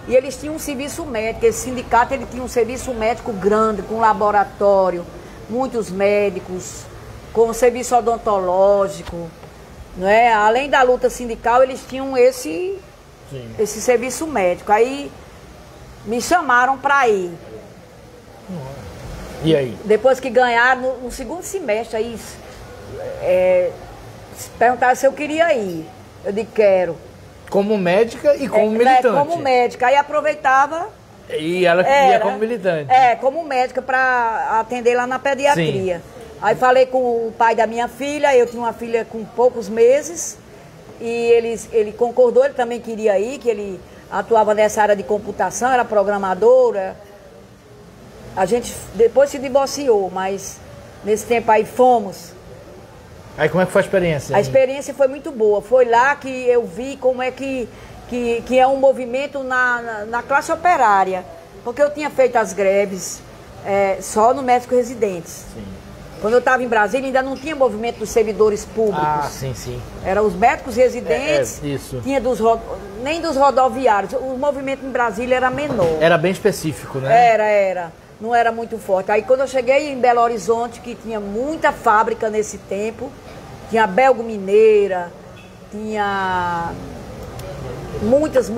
Speaker 2: E eles tinham um serviço médico. Esse sindicato ele tinha um serviço médico grande, com laboratório, muitos médicos, com serviço odontológico. Não é? Além da luta sindical, eles tinham esse serviço médico. Aí me chamaram para ir.
Speaker 1: E aí?
Speaker 2: Depois que ganharam, no segundo semestre, aí perguntaram se eu queria ir. Eu disse, quero.
Speaker 1: Como médica e como militante.
Speaker 2: Como médica. Aí aproveitava.
Speaker 1: E ela ia como militante.
Speaker 2: Como médica para atender lá na pediatria. Sim. Aí falei com o pai da minha filha, eu tinha uma filha com poucos meses, e ele concordou, ele também queria ir, que ele atuava nessa área de computação, era programadora. A gente depois se divorciou, mas nesse tempo aí fomos.
Speaker 1: Aí como é que foi a experiência?
Speaker 2: A experiência foi muito boa. Foi lá que eu vi como é que é um movimento na classe operária. Porque eu tinha feito as greves só no médico residentes. Sim. Quando eu estava em Brasília, ainda não tinha movimento dos servidores públicos.
Speaker 1: Ah, sim, sim.
Speaker 2: Eram os médicos residentes,
Speaker 1: isso.
Speaker 2: Tinha nem dos rodoviários. O movimento em Brasília era menor.
Speaker 1: Era bem específico, né?
Speaker 2: Era. Não era muito forte. Aí quando eu cheguei em Belo Horizonte, que tinha muita fábrica nesse tempo, tinha Belgo Mineira, tinha muitas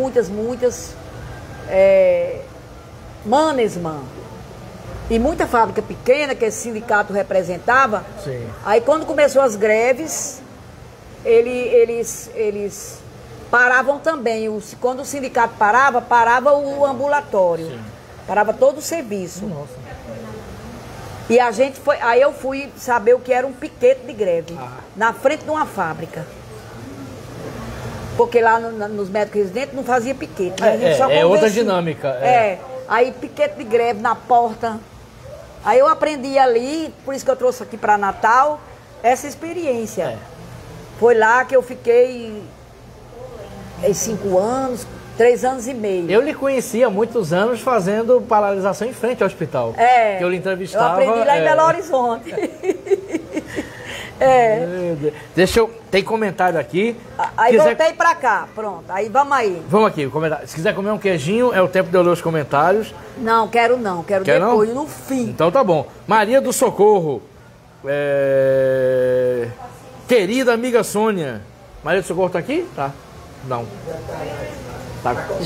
Speaker 2: Mannesmann. E muita fábrica pequena que esse sindicato representava.
Speaker 1: Sim.
Speaker 2: Aí quando começou as greves, eles paravam também. Quando o sindicato parava o ambulatório. Sim. Parava todo o serviço. Nossa. E a gente foi. Aí eu fui saber o que era um piquete de greve. Na frente de uma fábrica. Porque lá nos médicos residentes não fazia piquete.
Speaker 1: É outra dinâmica.
Speaker 2: Aí piquete de greve na porta. Aí eu aprendi ali, por isso que eu trouxe aqui para Natal, essa experiência. Foi lá que eu fiquei 5 anos, 3 anos e meio.
Speaker 1: Eu lhe conhecia há muitos anos fazendo paralisação em frente ao hospital. Que eu lhe entrevistava.
Speaker 2: Eu aprendi lá em Belo Horizonte.
Speaker 1: Tem comentário aqui.
Speaker 2: Aí voltei pra cá, pronto. Aí vamos aí.
Speaker 1: Vamos aqui, se quiser comer um queijinho, é o tempo de eu ler os comentários.
Speaker 2: Não, quero depois, no fim.
Speaker 1: Então tá bom. Maria do Socorro. Querida amiga Sônia. Maria do Socorro tá aqui? Tá. Não.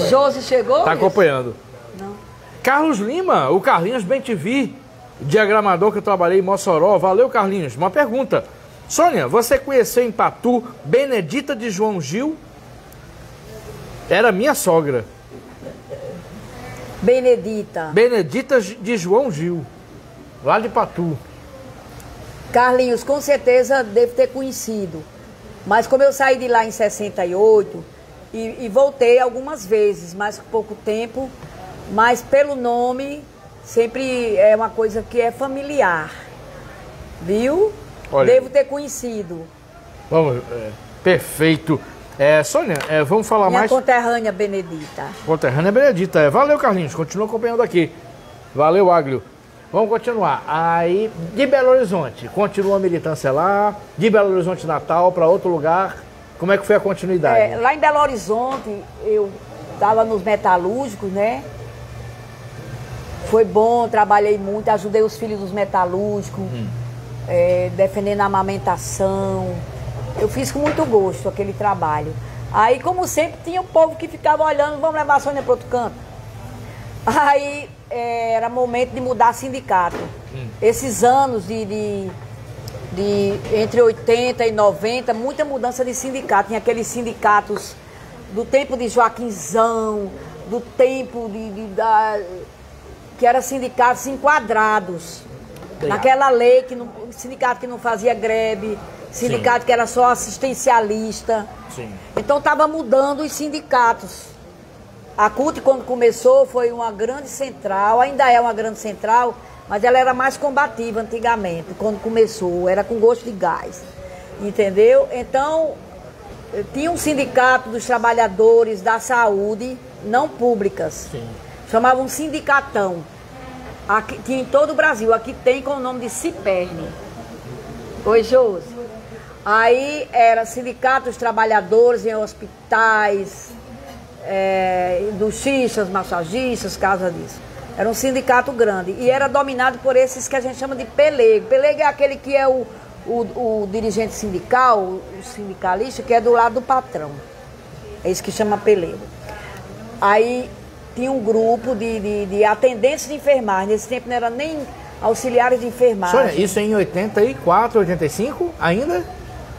Speaker 2: Josi chegou?
Speaker 1: Tá acompanhando.
Speaker 2: Não.
Speaker 1: Carlos Lima, o Carlinhos Bem-TV, diagramador que eu trabalhei em Mossoró. Valeu, Carlinhos. Uma pergunta. Sônia, você conheceu em Patu Benedita de João Gil? Era minha sogra. Benedita de João Gil, lá de Patu.
Speaker 2: Carlinhos, com certeza devo ter conhecido. Mas como eu saí de lá em 68 e voltei algumas vezes, mas por pouco tempo, mas pelo nome sempre é uma coisa que é familiar. Viu? Olha, devo ter conhecido.
Speaker 1: Vamos, perfeito. Sônia, vamos falar
Speaker 2: Minha
Speaker 1: mais...
Speaker 2: conterrânea Benedita.
Speaker 1: Conterrânea Benedita. Valeu, Carlinhos. Continua acompanhando aqui. Valeu, Áglio. Vamos continuar. Aí, de Belo Horizonte, continua a militância lá. De Belo Horizonte, Natal, para outro lugar. Como é que foi a continuidade?
Speaker 2: Lá em Belo Horizonte, eu estava nos metalúrgicos, né? Foi bom, trabalhei muito, ajudei os filhos dos metalúrgicos. Defendendo a amamentação. Eu fiz com muito gosto aquele trabalho. Aí, como sempre, tinha um povo que ficava olhando, vamos levar a Sônia para outro canto. Aí era momento de mudar sindicato. Esses anos de entre 80 e 90, muita mudança de sindicato. Tinha aqueles sindicatos do tempo de Joaquinzão, do tempo que eram sindicatos enquadrados. Naquela lei, sindicato que não fazia greve, sindicato
Speaker 1: Sim.
Speaker 2: que era só assistencialista.
Speaker 1: Sim.
Speaker 2: Então estava mudando os sindicatos. A CUT, quando começou, foi uma grande central, ainda é uma grande central, mas ela era mais combativa antigamente, quando começou, era com gosto de gás, entendeu? Então, tinha um sindicato dos trabalhadores da saúde, não públicas,
Speaker 1: Sim.
Speaker 2: chamavam Sindicatão, aqui, tinha em todo o Brasil, aqui tem com o nome de Ciperne. Oi, Josi. Aí era Sindicato dos Trabalhadores em hospitais, induxistas, massagistas, casa disso. Era um sindicato grande e era dominado por esses que a gente chama de pelego. Pelego é aquele que é o dirigente sindical, o sindicalista, que é do lado do patrão. É isso que chama pelego. Aí tinha um grupo de atendentes de enfermagem. Nesse tempo não era nem auxiliares de enfermagem.
Speaker 1: Sônia, isso em 84, 85 ainda?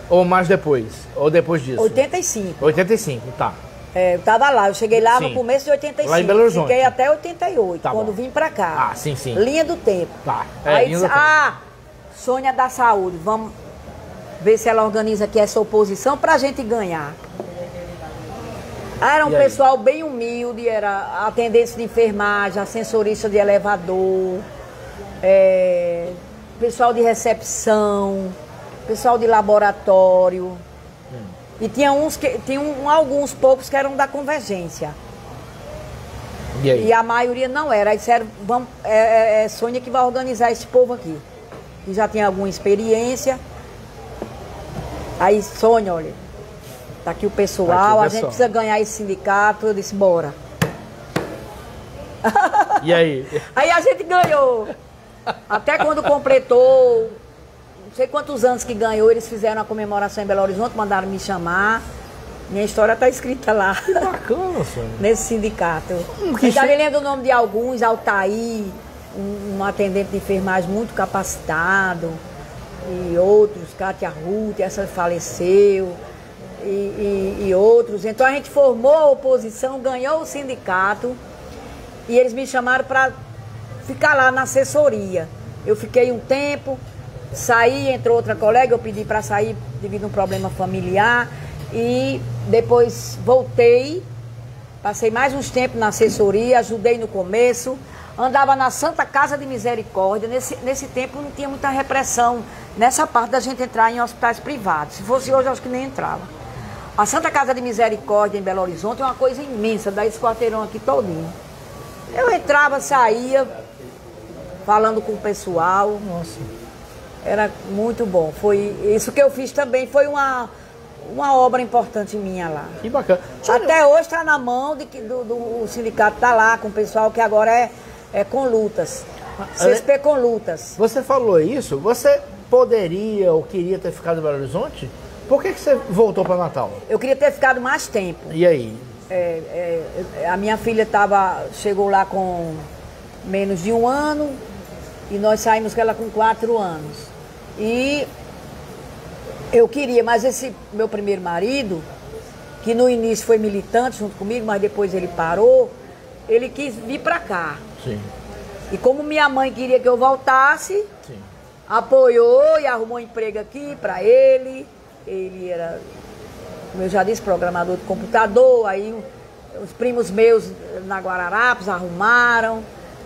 Speaker 1: Ou mais depois? Ou depois disso?
Speaker 2: 85.
Speaker 1: 85, tá.
Speaker 2: Eu estava lá, eu cheguei lá
Speaker 1: Sim.
Speaker 2: no começo de 85.
Speaker 1: Lá em Belo Horizonte.
Speaker 2: Fiquei até 88,
Speaker 1: Tá
Speaker 2: quando
Speaker 1: bom.
Speaker 2: vim pra cá.
Speaker 1: Ah, sim, sim.
Speaker 2: Linha do tempo.
Speaker 1: Tá.
Speaker 2: Aí
Speaker 1: linha
Speaker 2: disse,
Speaker 1: do tempo.
Speaker 2: Sônia da Saúde, vamos ver se ela organiza aqui essa oposição pra gente ganhar. Era um
Speaker 1: E aí?
Speaker 2: pessoal bem humilde, era atendente de enfermagem, ascensorista de elevador, pessoal de recepção, pessoal de laboratório. E tinha alguns poucos que eram da Convergência.
Speaker 1: E aí?
Speaker 2: E a maioria não era. Aí disseram, Sônia que vai organizar esse povo aqui. Que já tinha alguma experiência. Aí, Sônia, olha, tá aqui o pessoal,
Speaker 1: Tá aqui o
Speaker 2: a
Speaker 1: pessoal.
Speaker 2: gente precisa ganhar esse sindicato. Eu disse, bora.
Speaker 1: E aí?
Speaker 2: Aí a gente ganhou. Até quando completou, não sei quantos anos que ganhou, eles fizeram a comemoração em Belo Horizonte, mandaram me chamar. Minha história está escrita lá,
Speaker 1: Que bacana, Sônia.
Speaker 2: nesse sindicato.
Speaker 1: que
Speaker 2: Eu já
Speaker 1: che-
Speaker 2: me lembro o nome de alguns, Altair, um atendente de enfermagem muito capacitado, e outros, Cátia Ruth, essa faleceu, e outros. Então a gente formou a oposição, ganhou o sindicato, e eles me chamaram para ficar lá na assessoria. Eu fiquei um tempo, saí, entrou outra colega, eu pedi para sair devido a um problema familiar, e depois voltei, passei mais uns tempos na assessoria, ajudei no começo, andava na Santa Casa de Misericórdia. Nesse tempo não tinha muita repressão nessa parte da gente entrar em hospitais privados. Se fosse hoje, acho que nem entrava. A Santa Casa de Misericórdia em Belo Horizonte é uma coisa imensa, dá esse quarteirão aqui todinho. Eu entrava, saía, falando com o pessoal.
Speaker 1: Nossa.
Speaker 2: Era muito bom. Foi isso que eu fiz também, foi uma obra importante minha lá.
Speaker 1: Que bacana. Sônia,
Speaker 2: Até hoje está na mão o sindicato está lá com o pessoal que agora é com lutas. CSP com lutas.
Speaker 1: você falou isso, você poderia ou queria ter ficado em Belo Horizonte? Por que você voltou para Natal?
Speaker 2: Eu queria ter ficado mais tempo.
Speaker 1: E aí?
Speaker 2: A minha filha chegou lá com menos de 1 ano e nós saímos com ela com 4 anos. E eu queria, mas esse meu primeiro marido, que no início foi militante junto comigo, mas depois ele parou, ele quis vir para cá.
Speaker 1: Sim.
Speaker 2: E como minha mãe queria que eu voltasse,
Speaker 1: Sim.
Speaker 2: apoiou e arrumou um emprego aqui para ele. Ele era, como eu já disse, programador de computador. Aí os primos meus na Guararapes arrumaram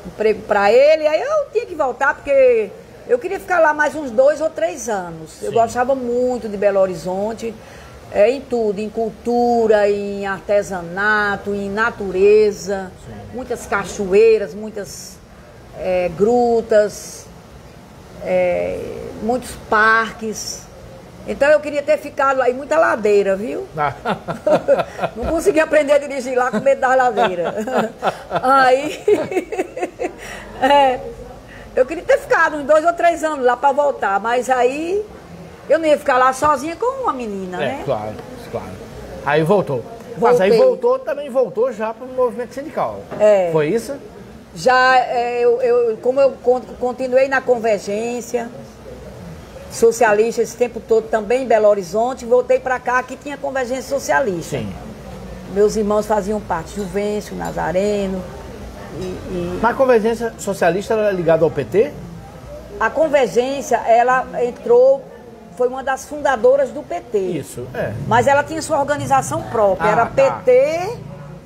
Speaker 2: emprego para ele. Aí eu tinha que voltar porque eu queria ficar lá mais uns 2 ou 3 anos. Eu
Speaker 1: Sim.
Speaker 2: gostava muito de Belo Horizonte, em tudo, em cultura, em artesanato, em natureza.
Speaker 1: Sim.
Speaker 2: Muitas cachoeiras, muitas grutas, muitos parques. Então eu queria ter ficado lá, e muita ladeira, viu? Não consegui aprender a dirigir lá com medo da ladeira. Aí eu queria ter ficado uns 2 ou 3 anos lá para voltar, mas aí eu não ia ficar lá sozinha com uma menina, né?
Speaker 1: Claro, claro. Aí voltou. Mas aí
Speaker 2: Voltei.
Speaker 1: também voltou já para o movimento sindical.
Speaker 2: É.
Speaker 1: Foi isso?
Speaker 2: Já, como eu continuei na Convergência, socialista esse tempo todo também em Belo Horizonte. Voltei para cá, aqui tinha Convergência Socialista.
Speaker 1: Sim.
Speaker 2: Meus irmãos faziam parte, Juvencio, Nazareno.
Speaker 1: Mas a Convergência Socialista era ligada ao PT?
Speaker 2: A Convergência, ela entrou, foi uma das fundadoras do PT.
Speaker 1: Isso, é.
Speaker 2: Mas ela tinha sua organização própria, era
Speaker 1: tá.
Speaker 2: PT...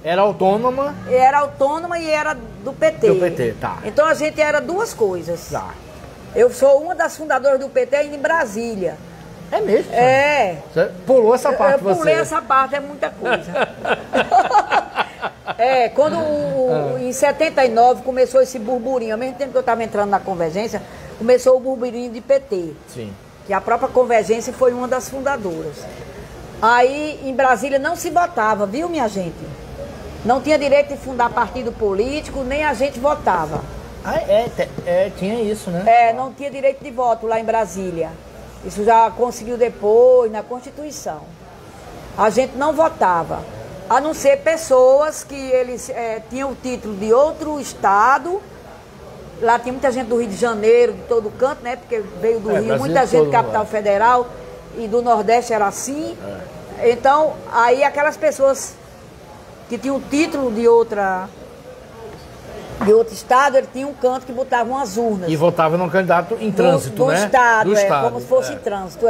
Speaker 1: Era autônoma?
Speaker 2: Era autônoma e era do PT.
Speaker 1: Do PT, tá.
Speaker 2: Então a gente era duas coisas.
Speaker 1: Tá.
Speaker 2: Eu sou uma das fundadoras do PT ainda em Brasília.
Speaker 1: É mesmo?
Speaker 2: É.
Speaker 1: Você pulou essa parte,
Speaker 2: Eu pulei essa parte, é muita coisa. Quando em 79 começou esse burburinho, ao mesmo tempo que eu estava entrando na Convergência, começou o burburinho de PT.
Speaker 1: Sim.
Speaker 2: Que a própria Convergência foi uma das fundadoras. Aí em Brasília não se votava, viu, minha gente? Não tinha direito de fundar partido político, nem a gente votava.
Speaker 1: Ah, tinha isso, né?
Speaker 2: Não tinha direito de voto lá em Brasília. Isso já conseguiu depois, na Constituição. A gente não votava, a não ser pessoas que eles tinham o título de outro estado. Lá tinha muita gente do Rio de Janeiro, de todo canto, né? Porque veio do Rio, muita gente da capital federal e do Nordeste era assim. Então, aí aquelas pessoas que tinham o título de outro estado, ele tinha um canto que botavam as urnas.
Speaker 1: E votava num candidato em trânsito,
Speaker 2: do
Speaker 1: né?
Speaker 2: Estado,
Speaker 1: do Estado,
Speaker 2: como se fosse em trânsito,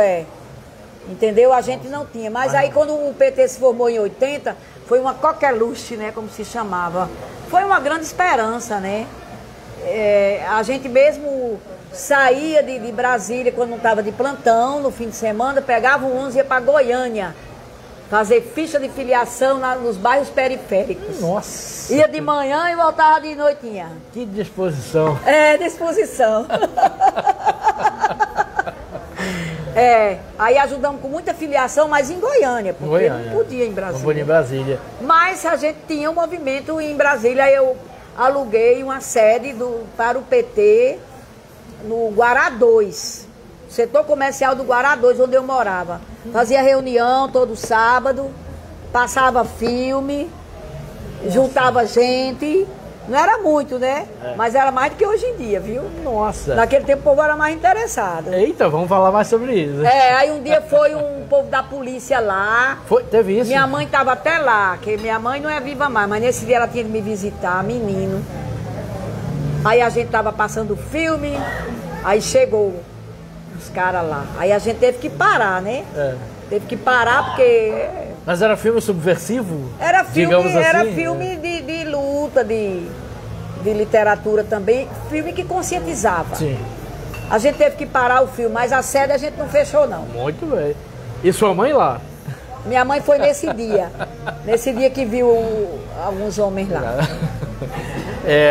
Speaker 2: Entendeu? A gente não tinha. Mas aí quando o PT se formou em 80, foi uma coqueluche, né? Como se chamava. Foi uma grande esperança, né? A gente mesmo saía de Brasília quando não estava de plantão, no fim de semana, pegava um ônibus e ia para Goiânia. Fazer ficha de filiação nos bairros periféricos.
Speaker 1: Nossa!
Speaker 2: Ia de manhã e voltava de noitinha.
Speaker 1: Que disposição.
Speaker 2: Disposição. Aí ajudamos com muita filiação, mas em Goiânia, porque não podia em Brasília.
Speaker 1: Não podia em Brasília.
Speaker 2: Mas a gente tinha um movimento em Brasília, eu aluguei uma sede para o PT no Guará 2. Setor comercial do Guará 2, onde eu morava. Fazia reunião todo sábado, passava filme, juntava gente. Não era muito, né? Mas era mais do que hoje em dia, viu?
Speaker 1: Nossa!
Speaker 2: Naquele tempo o povo era mais interessado.
Speaker 1: Eita, vamos falar mais sobre isso.
Speaker 2: Aí um dia foi um povo da polícia lá.
Speaker 1: Teve isso?
Speaker 2: Minha mãe estava até lá, que minha mãe não é viva mais, mas nesse dia ela tinha de me visitar, menino. Aí a gente tava passando filme, aí chegou os caras lá. Aí a gente teve que parar, né? Teve que parar porque...
Speaker 1: Mas era filme subversivo?
Speaker 2: Era filme,
Speaker 1: digamos assim?
Speaker 2: era filme de luta, de literatura também, filme que conscientizava.
Speaker 1: Sim.
Speaker 2: A gente teve que parar o filme, mas a sede a gente não fechou, não.
Speaker 1: Muito bem. E sua mãe lá?
Speaker 2: Minha mãe foi nesse dia. Nesse dia que viu alguns homens lá.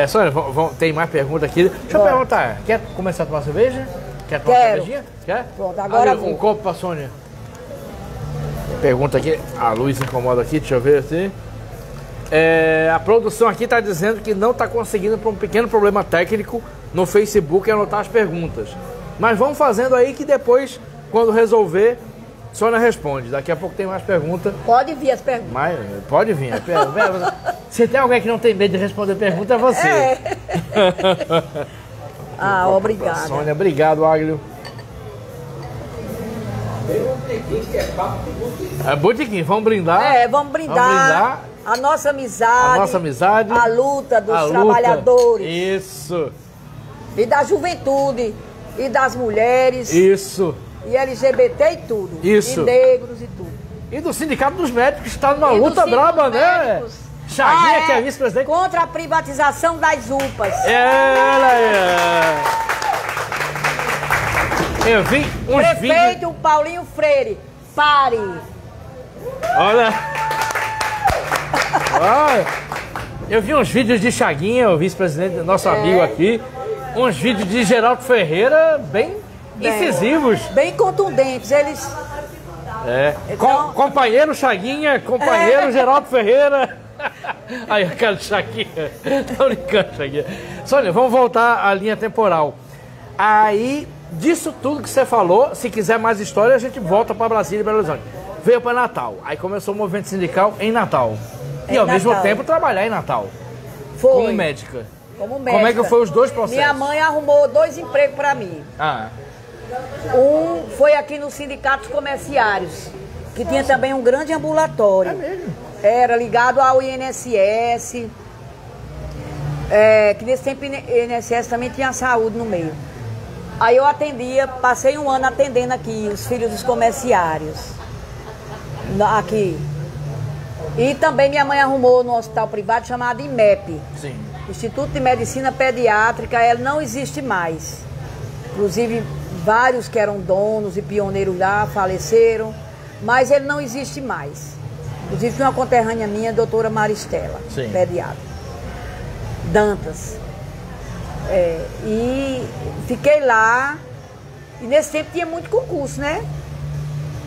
Speaker 1: Sônia, tem mais pergunta aqui. Deixa eu perguntar. Quer começar a tomar cerveja? Quer tomar cervejinha? Quer?
Speaker 2: Pronto, agora
Speaker 1: um copo pra Sônia. Pergunta aqui. A luz incomoda aqui, deixa eu ver assim. A produção aqui está dizendo que não está conseguindo, por um pequeno problema técnico no Facebook, anotar as perguntas. Mas vamos fazendo aí que depois, quando resolver, Sônia responde. Daqui a pouco tem mais perguntas.
Speaker 2: Pode vir as perguntas.
Speaker 1: Mas pode vir. Se tem alguém que não tem medo de responder pergunta, é você.
Speaker 2: Obrigada.
Speaker 1: Sônia, obrigado, Águilio. Botequim, vamos brindar.
Speaker 2: Vamos brindar. A nossa amizade. A luta dos trabalhadores.
Speaker 1: Isso.
Speaker 2: E da juventude. E das mulheres.
Speaker 1: Isso.
Speaker 2: E LGBT e tudo.
Speaker 1: Isso.
Speaker 2: E negros e tudo.
Speaker 1: E do Sindicato dos Médicos, que está numa luta braba, né? Chaguinha, que é vice-presidente.
Speaker 2: Contra a privatização das UPAs.
Speaker 1: Eu vi uns vídeos...
Speaker 2: Prefeito Paulinho Freire, pare.
Speaker 1: Olha. Eu vi uns vídeos de Chaguinha, o vice-presidente, nosso amigo aqui. Uns vídeos de Geraldo Ferreira bem incisivos.
Speaker 2: Bem contundentes. Eles...
Speaker 1: Então... Companheiro Chaguinha, companheiro Geraldo Ferreira. Aí, a cara de Chaguinha. Tô brincando, Chaguinha. Sônia, vamos voltar à linha temporal. Aí... Disso tudo que você falou, se quiser mais história, a gente volta para Brasília e Belo Horizonte. Veio para Natal, aí começou o movimento sindical em Natal. E ao mesmo tempo trabalhar em Natal.
Speaker 2: Foi.
Speaker 1: Como médica.
Speaker 2: Como médica.
Speaker 1: Como é que foi os dois processos?
Speaker 2: Minha mãe arrumou 2 empregos para mim. Um foi aqui no Sindicato dos Comerciários, que tinha também um grande ambulatório.
Speaker 1: É mesmo?
Speaker 2: Era ligado ao INSS, que nesse tempo o INSS também tinha saúde no meio. Aí eu atendia, passei um ano atendendo aqui os filhos dos comerciários, aqui. E também minha mãe arrumou no hospital privado chamado IMEP.
Speaker 1: Sim.
Speaker 2: Instituto de Medicina Pediátrica, ela não existe mais. Inclusive, vários que eram donos e pioneiros lá faleceram, mas ele não existe mais. Inclusive, uma conterrânea minha, a doutora Maristela,
Speaker 1: Sim.
Speaker 2: pediatra. Dantas. E fiquei lá, e nesse tempo tinha muito concurso, né?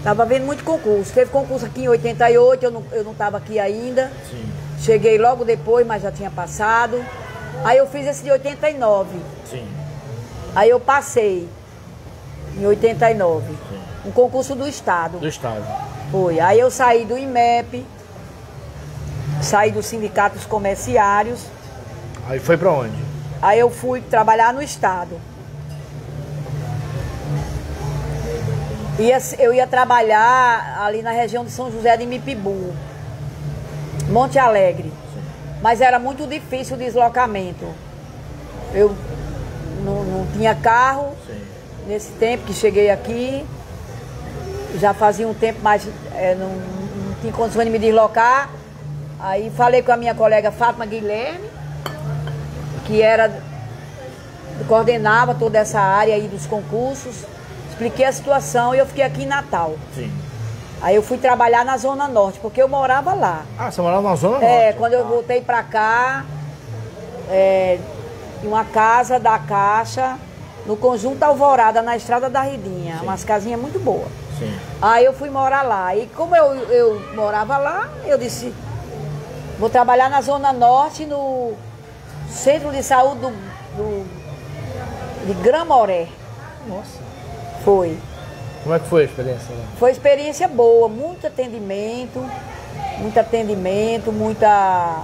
Speaker 2: Tava vendo muito concurso. Teve concurso aqui em 88, eu não estava aqui ainda.
Speaker 1: Sim.
Speaker 2: Cheguei logo depois, mas já tinha passado. Aí eu fiz esse de 89.
Speaker 1: Sim.
Speaker 2: Aí eu passei em 89.
Speaker 1: Sim.
Speaker 2: Um concurso do Estado.
Speaker 1: Do Estado.
Speaker 2: Foi. Aí eu saí do IMEP, saí do Sindicato dos Comerciários.
Speaker 1: Aí foi pra onde?
Speaker 2: Aí eu fui trabalhar no Estado. Eu ia trabalhar ali na região de São José de Mipibu, Monte Alegre. Mas era muito difícil o deslocamento. Eu não tinha carro.
Speaker 1: Sim.
Speaker 2: Nesse tempo que cheguei aqui. Já fazia um tempo, mas não tinha condições de me deslocar. Aí falei com a minha colega Fátima Guilherme, que coordenava toda essa área aí dos concursos. Expliquei a situação e eu fiquei aqui em Natal.
Speaker 1: Sim.
Speaker 2: Aí eu fui trabalhar na Zona Norte, porque eu morava lá.
Speaker 1: Ah, você morava na Zona Norte?
Speaker 2: Quando eu voltei pra cá, em uma casa da Caixa, no Conjunto Alvorada, na Estrada da Ridinha.
Speaker 1: Sim.
Speaker 2: Umas casinhas muito boas.
Speaker 1: Sim.
Speaker 2: Aí eu fui morar lá. E como eu morava lá, eu disse, vou trabalhar na Zona Norte, no Centro de Saúde de Gramoré.
Speaker 1: Nossa.
Speaker 2: Foi.
Speaker 1: Como é que foi a experiência lá?
Speaker 2: Foi experiência boa, muito atendimento, muita...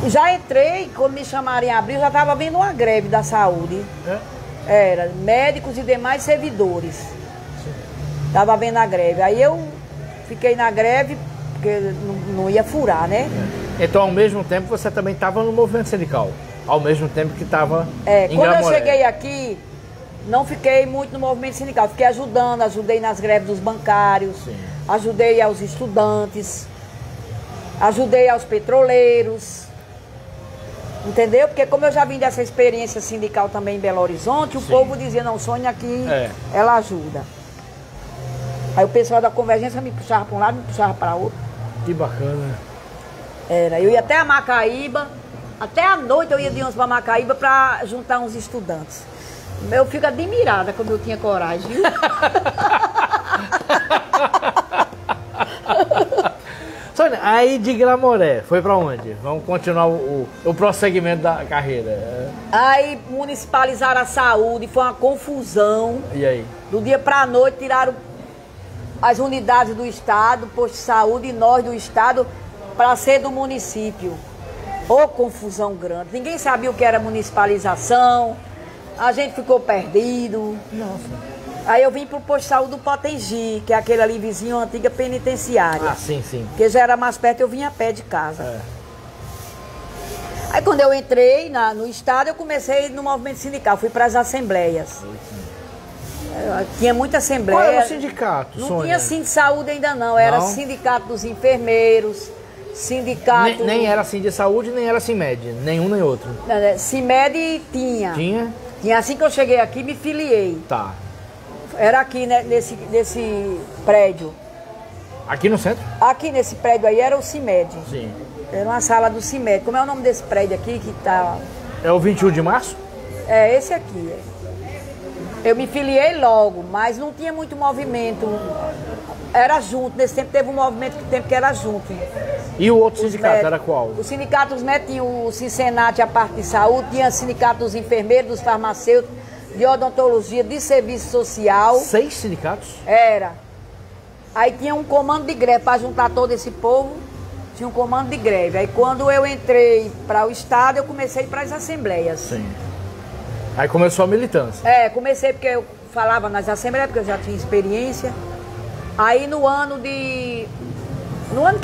Speaker 2: Já entrei, quando me chamaram em abril, já estava vendo uma greve da saúde. Era médicos e demais servidores. Estava vendo a greve. Aí eu fiquei na greve, porque não ia furar, né?
Speaker 1: Então, ao mesmo tempo, você também estava no movimento sindical? Ao mesmo tempo que estava em
Speaker 2: quando
Speaker 1: Gramoré.
Speaker 2: eu cheguei aqui, não fiquei muito no movimento sindical. Fiquei ajudei nas greves dos bancários,
Speaker 1: Sim.
Speaker 2: Ajudei aos estudantes, ajudei aos petroleiros. Entendeu? Porque como eu já vim dessa experiência sindical também em Belo Horizonte, o povo dizia, não, Sônia aqui, ela ajuda. Aí o pessoal da Convergência me puxava para um lado, me puxava para outro.
Speaker 1: Que bacana.
Speaker 2: Eu ia até a Macaíba, até à noite eu ia de 11 para Macaíba para juntar uns estudantes. Eu fico admirada como eu tinha coragem, viu?
Speaker 1: Sônia, aí de Gramoré, foi pra onde? Vamos continuar o prosseguimento da carreira.
Speaker 2: Aí municipalizaram a saúde, foi uma confusão.
Speaker 1: E aí?
Speaker 2: Do dia pra noite tiraram as unidades do Estado, posto de saúde, e nós do Estado, para ser do município. Ô, confusão grande. Ninguém sabia o que era municipalização. A gente ficou perdido.
Speaker 1: Nossa.
Speaker 2: Aí eu vim pro posto de saúde do Potengi, que é aquele ali vizinho, a antiga penitenciária.
Speaker 1: Ah, sim, sim.
Speaker 2: Porque já era mais perto, eu vinha a pé de casa. Aí quando eu entrei no Estado, eu comecei no movimento sindical, fui para as assembleias. Tinha muita assembleia.
Speaker 1: Qual era o sindicato,
Speaker 2: Não
Speaker 1: Sônia?
Speaker 2: tinha assim de saúde ainda não, era sindicato dos enfermeiros, sindicato...
Speaker 1: Nem era assim de saúde, nem era assim média, nenhum nem outro.
Speaker 2: CIMED tinha.
Speaker 1: Tinha?
Speaker 2: Tinha assim que eu cheguei aqui, me filiei.
Speaker 1: Tá.
Speaker 2: Era aqui, né, nesse prédio.
Speaker 1: Aqui no centro?
Speaker 2: Aqui nesse prédio aí era o CIMED.
Speaker 1: Sim.
Speaker 2: Era uma sala do CIMED. Como é o nome desse prédio aqui que tá...
Speaker 1: É o 21 de março?
Speaker 2: É esse aqui. Eu me filiei logo, mas não tinha muito movimento. Era junto. Nesse tempo teve um movimento que era junto.
Speaker 1: E o outro sindicato era qual?
Speaker 2: O sindicato dos médicos tinha o Cincenate, a parte de saúde, tinha o sindicato dos enfermeiros, dos farmacêuticos, de odontologia, de serviço social.
Speaker 1: 6 sindicatos?
Speaker 2: Era. Aí tinha um comando de greve para juntar todo esse povo. Tinha um comando de greve. Aí quando eu entrei para o Estado, eu comecei para as assembleias.
Speaker 1: Sim. Aí começou a militância.
Speaker 2: Comecei porque eu falava nas assembleias, porque eu já tinha experiência. Aí no ano que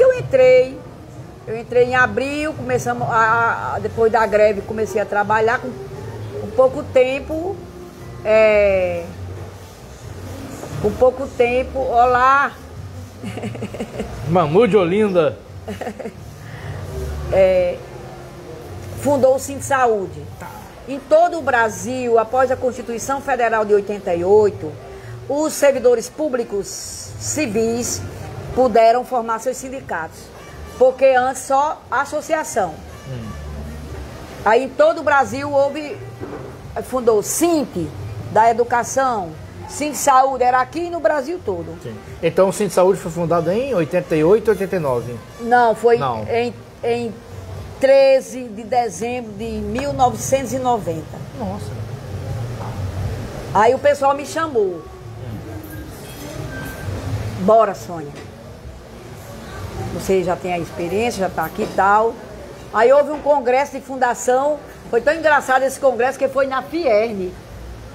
Speaker 2: eu entrei em abril, começamos depois da greve, comecei a trabalhar com pouco tempo. Com pouco tempo, olá!
Speaker 1: Manu de Olinda.
Speaker 2: Fundou o Sindicato Saúde. Em todo o Brasil, após a Constituição Federal de 88, os servidores públicos civis puderam formar seus sindicatos, porque antes só associação. Aí em todo o Brasil fundou o SINT, da educação, Sindicato Saúde, era aqui no Brasil todo.
Speaker 1: Sim. Então o Sindicato Saúde foi fundado em 88, 89?
Speaker 2: Não, foi em 13 de dezembro de 1990.
Speaker 1: Nossa.
Speaker 2: Aí o pessoal me chamou. Bora, Sônia. Você já tem a experiência, já está aqui e tal. Aí houve um congresso de fundação. Foi tão engraçado esse congresso que foi na Fierne.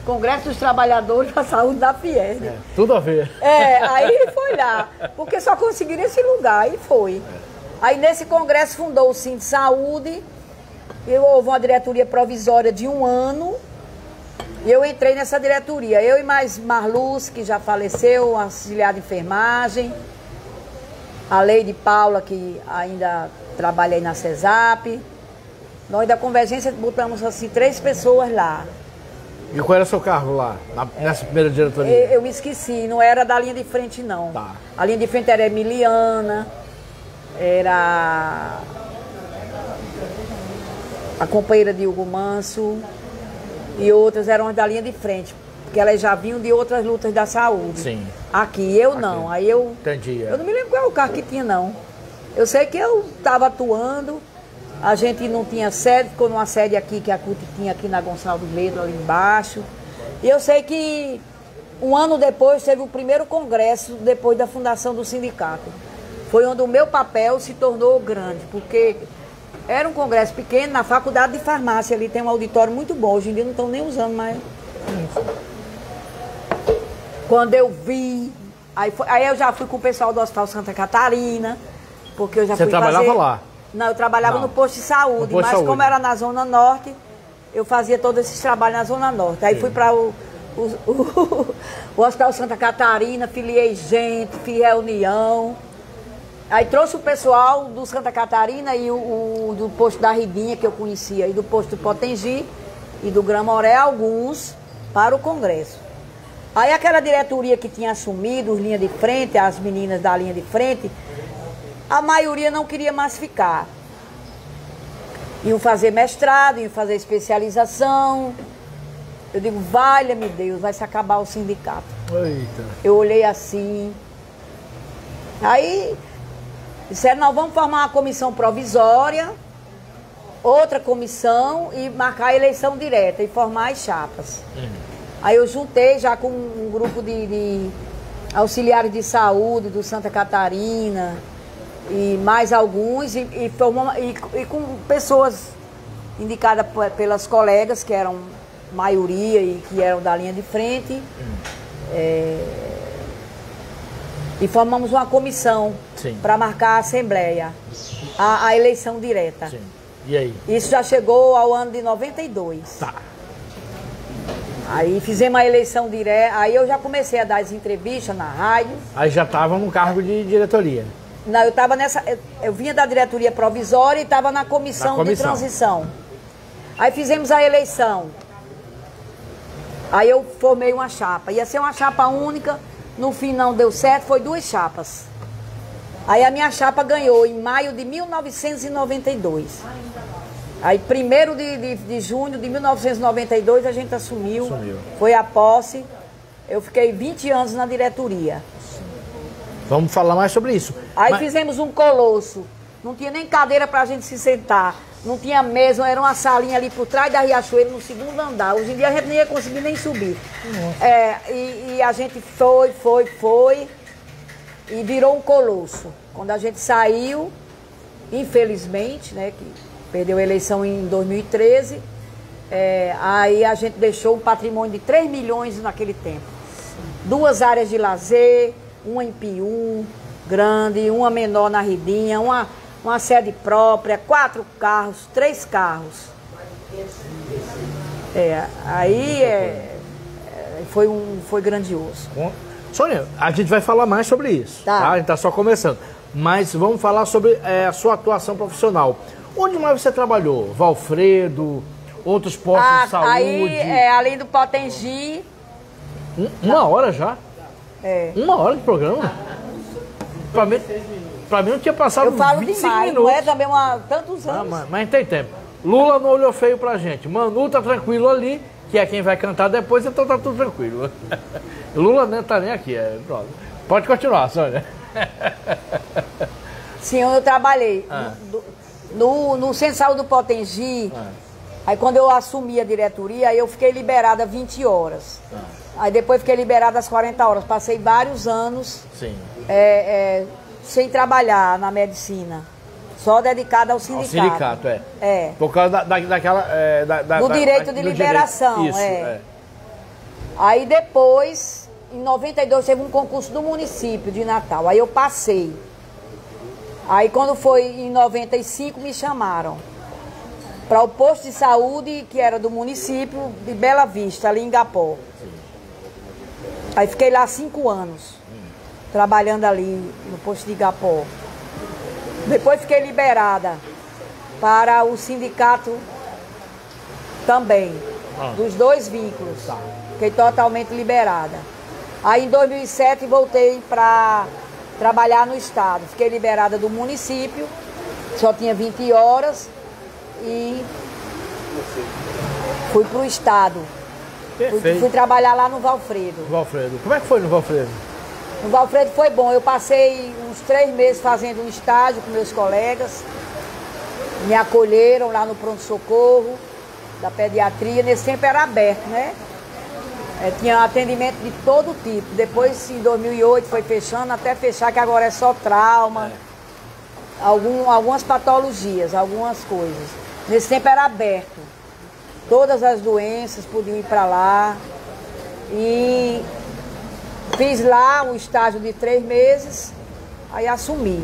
Speaker 2: Congresso dos Trabalhadores da Saúde da Fierne.
Speaker 1: Tudo a ver.
Speaker 2: Aí foi lá. Porque só conseguiram esse lugar. Aí foi. Aí nesse congresso fundou o Sindicato Saúde. Houve uma diretoria provisória de 1 ano. E eu entrei nessa diretoria. Eu e mais Marluz, que já faleceu, auxiliar de enfermagem. A Leide Paula, que ainda trabalha aí na CESAP. Nós da Convergência botamos assim 3 pessoas lá.
Speaker 1: E qual era o seu cargo lá, nessa primeira diretoria?
Speaker 2: Eu me esqueci, não era da linha de frente não.
Speaker 1: Tá.
Speaker 2: A linha de frente era Emiliana, era a companheira de Hugo Manso e outras eram da linha de frente, porque elas já vinham de outras lutas da saúde.
Speaker 1: Sim.
Speaker 2: Aqui, eu não. Aí eu...
Speaker 1: Entendi.
Speaker 2: Eu não me lembro qual é o carro que tinha, não. Eu sei que eu estava atuando, a gente não tinha sede, ficou numa sede aqui que a CUT tinha aqui na Gonçalves Ledo, ali embaixo. E eu sei que 1 ano depois teve o primeiro congresso, depois da fundação do sindicato. Foi onde o meu papel se tornou grande, porque era um congresso pequeno na faculdade de farmácia, ali tem um auditório muito bom, hoje em dia não estão nem usando mais. Quando eu vi, aí eu já fui com o pessoal do Hospital Santa Catarina, porque eu já fui fazer...
Speaker 1: Você trabalhava lá?
Speaker 2: Não, eu trabalhava no posto de saúde, mas como era na Zona Norte, eu fazia todos esses trabalhos na Zona Norte. Aí fui para o Hospital Santa Catarina, filiei gente, fiz reunião. Aí trouxe o pessoal do Santa Catarina e o do posto da Ribinha, que eu conhecia, e do posto do Potengi e do Gramoré, alguns, para o congresso. Aí aquela diretoria que tinha assumido, os linhas de frente, as meninas da linha de frente, a maioria não queria mais ficar. Iam fazer mestrado, iam fazer especialização. Eu digo, valha-me Deus, vai se acabar o sindicato.
Speaker 1: Eita.
Speaker 2: Eu olhei assim. Aí disseram, nós vamos formar uma comissão provisória, outra comissão e marcar a eleição direta e formar as chapas. Aí eu juntei já com um grupo de auxiliares de saúde do Santa Catarina e mais alguns e com pessoas indicadas pelas colegas, que eram maioria e que eram da linha de frente. E formamos uma comissão para marcar a assembleia, a eleição direta.
Speaker 1: Sim. E aí?
Speaker 2: Isso já chegou ao ano de 92.
Speaker 1: Tá.
Speaker 2: Aí fizemos a eleição direta, aí eu já comecei a dar as entrevistas na rádio.
Speaker 1: Aí já estava no cargo de diretoria?
Speaker 2: Não, eu estava eu vinha da diretoria provisória e estava na comissão de transição. Aí fizemos a eleição. Aí eu formei uma chapa. Ia ser uma chapa única, no fim não deu certo, foi 2 chapas. Aí a minha chapa ganhou em maio de 1992. Aí 1º de junho de 1992 a gente assumiu. Foi a posse. Eu fiquei 20 anos na diretoria.
Speaker 1: Vamos falar mais sobre isso.
Speaker 2: Aí fizemos um colosso. Não tinha nem cadeira pra gente se sentar. Não tinha mesa, era uma salinha ali por trás da Riachuelo, no 2º andar. Hoje em dia a gente nem ia conseguir nem subir. E a gente foi e virou um colosso. Quando a gente saiu, infelizmente, né, que perdeu a eleição em 2013, Aí a gente deixou um patrimônio de 3 milhões naquele tempo. 2 áreas de lazer, uma em Piú, grande, uma menor na Ribinha, uma sede própria, 4 carros, 3 carros. Foi grandioso.
Speaker 1: Sônia, a gente vai falar mais sobre isso, tá? A gente tá só começando. Mas vamos falar sobre a sua atuação profissional. Onde mais você trabalhou? Valfredo, outros postos de saúde?
Speaker 2: Aí, além do Potengi...
Speaker 1: 1 hora já? 1 hora de programa? Pra mim não tinha passado 25 minutos.
Speaker 2: Eu falo demais, não é também tantos anos.
Speaker 1: Mas tem tempo. Lula não olhou feio pra gente. Manu tá tranquilo ali, que é quem vai cantar depois, então tá tudo tranquilo. Lula não tá nem aqui. Pronto. Pode continuar, Sônia.
Speaker 2: Sim, eu trabalhei no Centro de Saúde do Potengi. Aí quando eu assumi a diretoria, aí eu fiquei liberada 20 horas. Aí depois fiquei liberada às 40 horas. Passei vários anos sem trabalhar na medicina. Só dedicada ao sindicato.
Speaker 1: Ao sindicato, Por causa daquela...
Speaker 2: do direito de liberação,
Speaker 1: Isso,
Speaker 2: Aí depois, em 92, teve um concurso do município de Natal. Aí eu passei. Aí quando foi em 95, me chamaram para o posto de saúde, que era do município de Bela Vista, ali em Igapó. Aí fiquei lá 5 anos, trabalhando ali no posto de Igapó. Depois fiquei liberada para o sindicato também, dos 2 vínculos. Fiquei totalmente liberada. Aí em 2007 voltei para trabalhar no estado. Fiquei liberada do município, só tinha 20 horas e fui para o estado. Fui trabalhar lá no Valfredo.
Speaker 1: Como é que foi no Valfredo?
Speaker 2: No Valfredo foi bom. Eu passei uns 3 meses fazendo um estágio com meus colegas. Me acolheram lá no pronto-socorro da pediatria. Nesse tempo era aberto, né? Tinha atendimento de todo tipo. Depois, em 2008, foi fechando, até fechar, que agora é só trauma. Algumas patologias, algumas coisas. Nesse tempo era aberto. Todas as doenças podiam ir para lá. E fiz lá um estágio de 3 meses, aí assumi.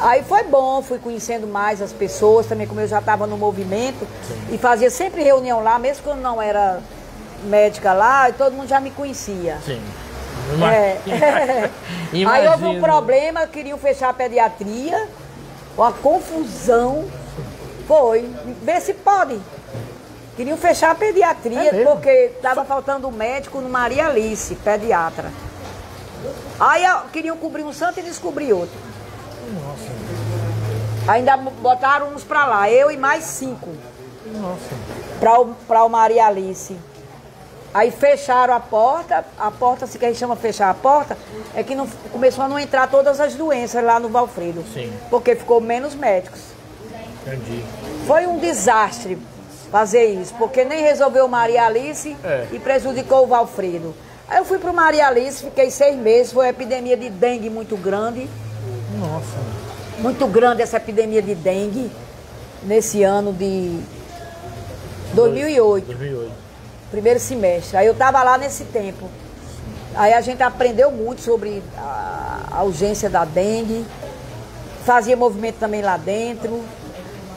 Speaker 2: Aí foi bom, fui conhecendo mais as pessoas, também como eu já estava no movimento. E fazia sempre reunião lá, mesmo quando não era médica lá, e todo mundo já me conhecia.
Speaker 1: Sim.
Speaker 2: Aí houve um problema, queriam fechar a pediatria, uma confusão. Foi, vê se pode. Queriam fechar a pediatria, porque estava faltando médico no Maria Alice, pediatra. Aí queriam cobrir um santo e descobrir outro. Nossa. Ainda botaram uns para lá, eu e mais 5. Nossa. Para o Maria Alice. Aí fecharam a porta, se que a gente chama fechar a porta, é que não, começou a não entrar todas as doenças lá no Valfredo.
Speaker 1: Sim.
Speaker 2: Porque ficou menos médicos.
Speaker 1: Entendi.
Speaker 2: Foi um desastre fazer isso, porque nem resolveu Maria Alice e prejudicou o Valfredo. Aí eu fui para o Maria Alice, fiquei 6 meses, foi uma epidemia de dengue muito grande.
Speaker 1: Nossa.
Speaker 2: Muito grande essa epidemia de dengue, nesse ano de 2008.
Speaker 1: 2008.
Speaker 2: Primeiro semestre. Aí eu estava lá nesse tempo. Aí a gente aprendeu muito sobre a urgência da dengue. Fazia movimento também lá dentro.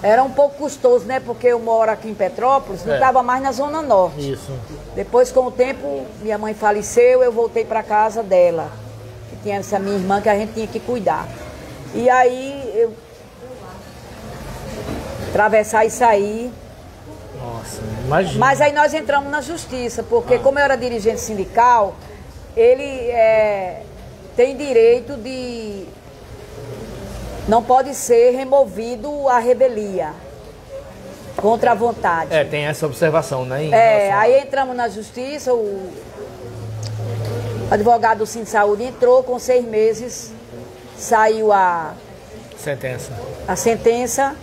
Speaker 2: Era um pouco custoso, né? Porque eu moro aqui em Petrópolis, não estava mais na Zona Norte.
Speaker 1: Isso.
Speaker 2: Depois, com o tempo, minha mãe faleceu, eu voltei para casa dela. Que tinha essa minha irmã que a gente tinha que cuidar. E aí, eu atravessar e sair.
Speaker 1: Nossa, imagina.
Speaker 2: Mas aí nós entramos na justiça, porque como eu era dirigente sindical, ele tem direito de... Não pode ser removido a rebelia contra a vontade.
Speaker 1: Tem essa observação, né?
Speaker 2: Aí entramos na justiça, o advogado do Sinsaúde entrou, com 6 meses, saiu a sentença.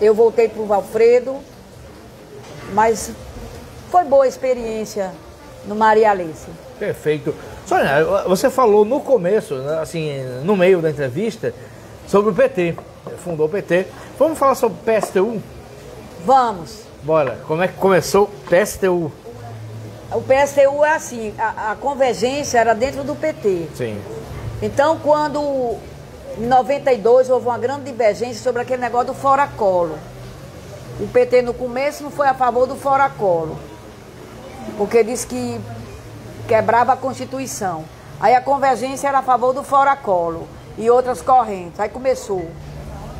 Speaker 2: Eu voltei para o Valfredo, mas foi boa a experiência no Maria Alice.
Speaker 1: Perfeito. Sônia, você falou no começo, né, assim, no meio da entrevista, sobre o PT, fundou o PT. Vamos falar sobre o PSTU?
Speaker 2: Vamos.
Speaker 1: Bora. Como é que começou o PSTU?
Speaker 2: O PSTU é assim, a convergência era dentro do PT.
Speaker 1: Sim.
Speaker 2: Então, quando em 92 houve uma grande divergência sobre aquele negócio do Fora Collor. O PT no começo não foi a favor do Fora Collor, porque disse que quebrava a Constituição. Aí a convergência era a favor do Fora Collor e outras correntes. Aí começou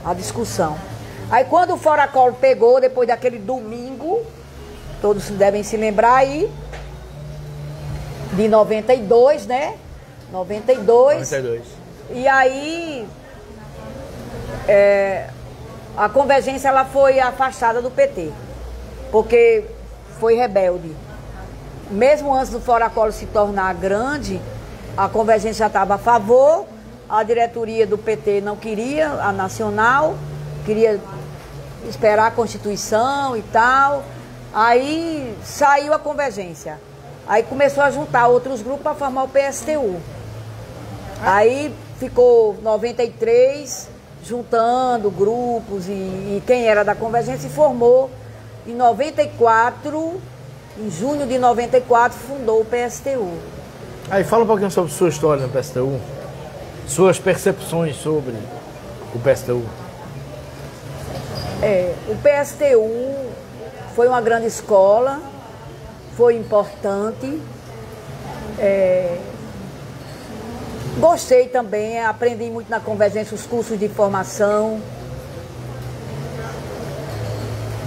Speaker 2: a discussão. Aí quando o Fora Collor pegou, depois daquele domingo, todos devem se lembrar aí, de 92, né? 92. E aí a convergência ela foi afastada do PT, porque foi rebelde. Mesmo antes do Fora Collor se tornar grande, a convergência já estava a favor, a diretoria do PT não queria, a nacional, queria esperar a Constituição e tal. Aí saiu a convergência. Aí começou a juntar outros grupos para formar o PSTU. Aí ficou 93 juntando grupos e quem era da convergência se formou. Em 94, em junho de 94, fundou o PSTU.
Speaker 1: Aí fala um pouquinho sobre sua história no PSTU, suas percepções sobre o PSTU.
Speaker 2: O PSTU foi uma grande escola, foi importante. Gostei também, aprendi muito na convergência os cursos de formação.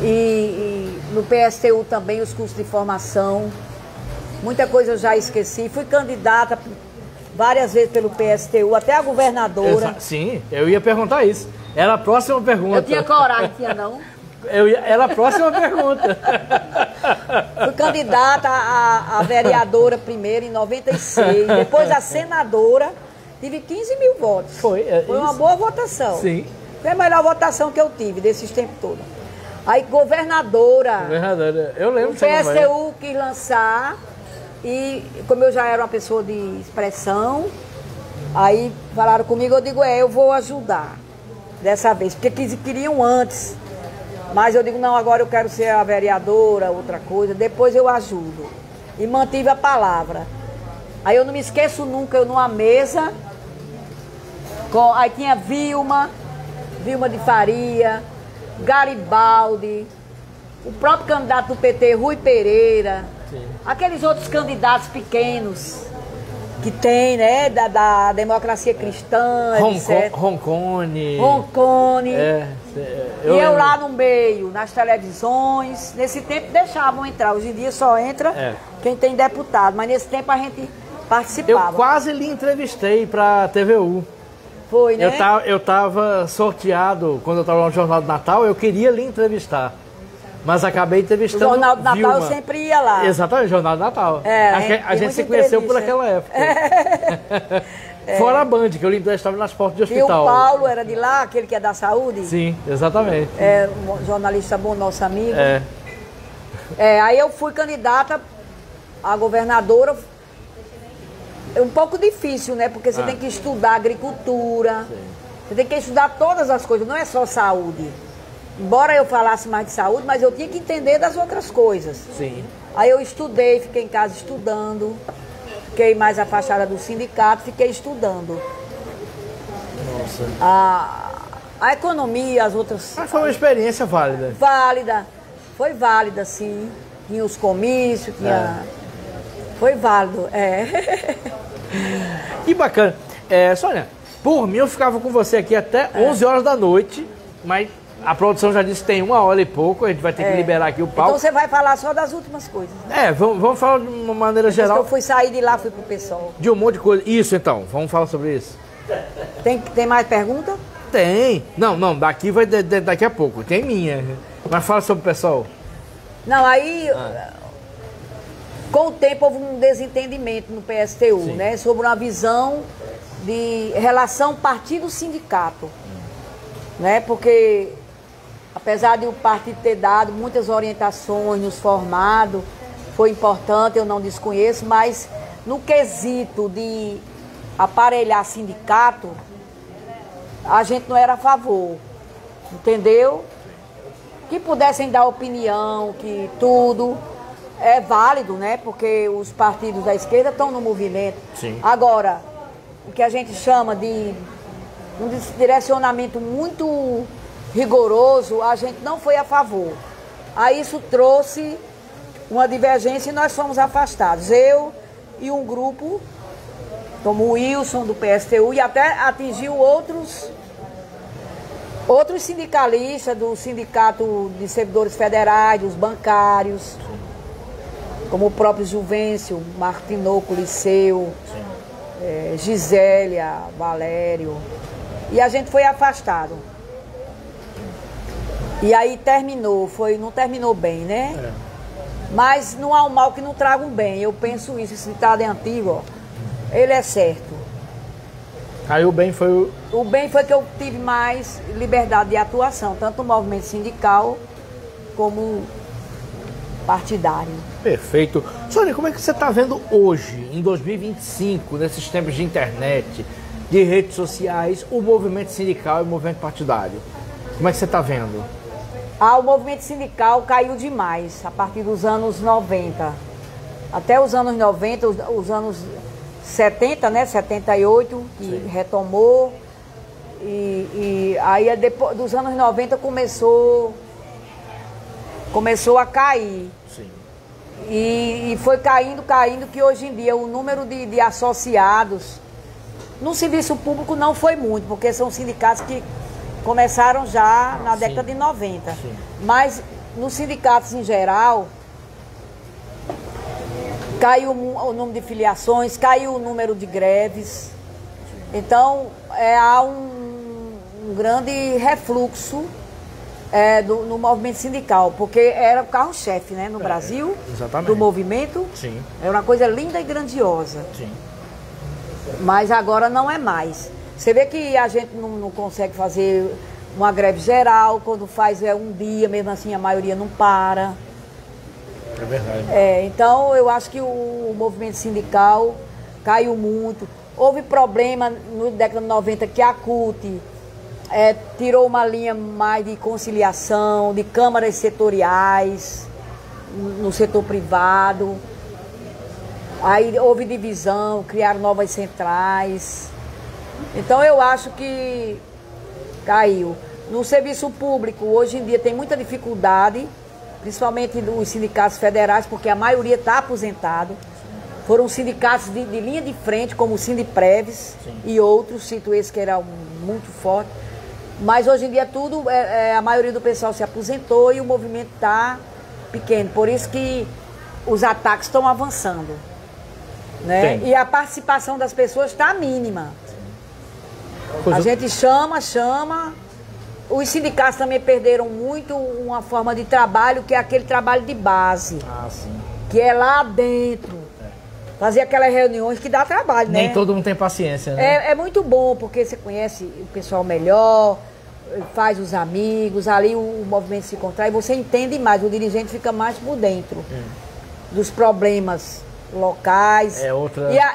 Speaker 2: E no PSTU também os cursos de formação. Muita coisa eu já esqueci. Fui candidata várias vezes pelo PSTU, até a governadora.
Speaker 1: Sim, eu ia perguntar isso. Era a próxima pergunta.
Speaker 2: Eu tinha coragem, tinha não?
Speaker 1: Era a próxima pergunta.
Speaker 2: Fui candidata a vereadora primeiro em 96, depois a senadora, tive 15 mil votos.
Speaker 1: Foi
Speaker 2: uma boa votação.
Speaker 1: Sim.
Speaker 2: Foi a melhor votação que eu tive desses tempos todos. Aí governadora.
Speaker 1: Governadora, eu lembro.
Speaker 2: O PSTU quis lançar e como eu já era uma pessoa de expressão, aí falaram comigo, eu digo, eu vou ajudar dessa vez, porque queriam antes. Mas eu digo, não, agora eu quero ser a vereadora, outra coisa, depois eu ajudo. E mantive a palavra. Aí eu não me esqueço nunca, eu numa mesa, aí tinha Vilma de Faria, Garibaldi, o próprio candidato do PT, Rui Pereira, sim, aqueles outros candidatos pequenos que tem, né, da democracia cristã, etc.
Speaker 1: Roncone.
Speaker 2: E eu lá no meio, nas televisões. Nesse tempo deixavam entrar, hoje em dia só entra quem tem deputado, mas nesse tempo a gente participava.
Speaker 1: Eu quase lhe entrevistei para TVU.
Speaker 2: Foi, né?
Speaker 1: Eu tava sorteado, quando eu estava no Jornal do Natal, eu queria lhe entrevistar. Mas acabei entrevistando
Speaker 2: o Jornal do Natal
Speaker 1: Vilma.
Speaker 2: Eu sempre ia lá.
Speaker 1: Exatamente, Jornal do Natal. A gente se conheceu por aquela época. Fora a Band, que eu lhe entrevistava nas portas de hospital.
Speaker 2: E o Paulo era de lá, aquele que é da saúde?
Speaker 1: Sim, exatamente.
Speaker 2: Um jornalista bom, nosso amigo. Aí eu fui candidata a governadora. É um pouco difícil, né? Porque você tem que estudar agricultura, você tem que estudar todas as coisas, não é só saúde. Embora eu falasse mais de saúde, mas eu tinha que entender das outras coisas.
Speaker 1: Sim.
Speaker 2: Aí eu estudei, fiquei em casa estudando, fiquei mais afastada do sindicato, fiquei estudando.
Speaker 1: Nossa.
Speaker 2: A economia, as outras...
Speaker 1: Mas foi uma experiência válida.
Speaker 2: Foi válida, sim. Tinha os comícios, tinha... Foi válido,
Speaker 1: Que bacana. Sônia, por mim eu ficava com você aqui até 11 horas da noite, mas a produção já disse que tem 1 hora e pouco, a gente vai ter que liberar aqui o palco.
Speaker 2: Então você vai falar só das últimas coisas.
Speaker 1: Vamos falar de uma maneira geral.
Speaker 2: Eu fui sair de lá, fui pro pessoal.
Speaker 1: De um monte de coisa. Isso então, vamos falar sobre isso.
Speaker 2: Tem mais pergunta?
Speaker 1: Tem. Não, daqui vai daqui a pouco. Tem minha. Mas fala sobre o pessoal.
Speaker 2: Não, aí... Com o tempo houve um desentendimento no PSTU, né? Sobre uma visão de relação partido-sindicato. Né? Porque, apesar de o partido ter dado muitas orientações, nos formado, foi importante, eu não desconheço, mas no quesito de aparelhar sindicato, a gente não era a favor, entendeu? que pudessem dar opinião, que tudo é válido, né? Porque os partidos da esquerda estão no movimento.
Speaker 1: Sim.
Speaker 2: Agora, o que a gente chama de um direcionamento muito rigoroso, a gente não foi a favor. Aí isso trouxe uma divergência e nós fomos afastados. Eu e um grupo, como o Wilson do PSTU, e até atingiu outros sindicalistas do Sindicato de Servidores Federais, dos bancários, como o próprio Juvencio, Martinoco, Liceu, Gisélia, Valério. E a gente foi afastado. E aí terminou, não terminou bem, né? Mas não há um mal que não traga um bem. Eu penso isso, esse ditado é antigo, ó. Ele é certo.
Speaker 1: Aí o bem foi
Speaker 2: O bem foi que eu tive mais liberdade de atuação, tanto no movimento sindical como partidário.
Speaker 1: Perfeito. Sônia, como é que você está vendo hoje, em 2025, nesses tempos de internet, de redes sociais, o movimento sindical e o movimento partidário? Como é que você está vendo?
Speaker 2: O movimento sindical caiu demais a partir dos anos 90. Até os anos 90, os anos 70, né? 78, que
Speaker 1: Sim.
Speaker 2: retomou. E aí depois dos anos 90 começou a cair.
Speaker 1: Sim.
Speaker 2: E foi caindo, que hoje em dia o número de associados no serviço público não foi muito, porque são sindicatos que começaram já na década de 90.
Speaker 1: Sim.
Speaker 2: Mas nos sindicatos em geral, caiu o número de filiações, caiu o número de greves. Então, há um grande refluxo no movimento sindical, porque era o carro-chefe, né, no Brasil,
Speaker 1: exatamente.
Speaker 2: do movimento.
Speaker 1: Sim.
Speaker 2: Era uma coisa linda e grandiosa.
Speaker 1: Sim.
Speaker 2: Mas agora não é mais. Você vê que a gente não consegue fazer uma greve geral, quando faz um dia, mesmo assim a maioria não para.
Speaker 1: É verdade.
Speaker 2: Então eu acho que o movimento sindical caiu muito. Houve problema no década de 90 que a CUT tirou uma linha mais de conciliação, de câmaras setoriais no setor privado. Aí houve divisão, criaram novas centrais. Então eu acho que caiu. No serviço público, hoje em dia tem muita dificuldade, principalmente dos sindicatos federais, porque a maioria está aposentado. Foram sindicatos de linha de frente, como o Sindipreves e outros, cito esse que era muito forte. Mas hoje em dia a maioria do pessoal se aposentou e o movimento está pequeno. Por isso que os ataques estão avançando. Né? E a participação das pessoas está mínima. A gente chama. Os sindicatos também perderam muito uma forma de trabalho, que é aquele trabalho de base.
Speaker 1: Sim.
Speaker 2: Que é lá dentro. Fazer aquelas reuniões que dá trabalho, né?
Speaker 1: Nem todo mundo tem paciência, né?
Speaker 2: É muito bom, porque você conhece o pessoal melhor, faz os amigos, ali o movimento se contrai, você entende mais, o dirigente fica mais por dentro dos problemas locais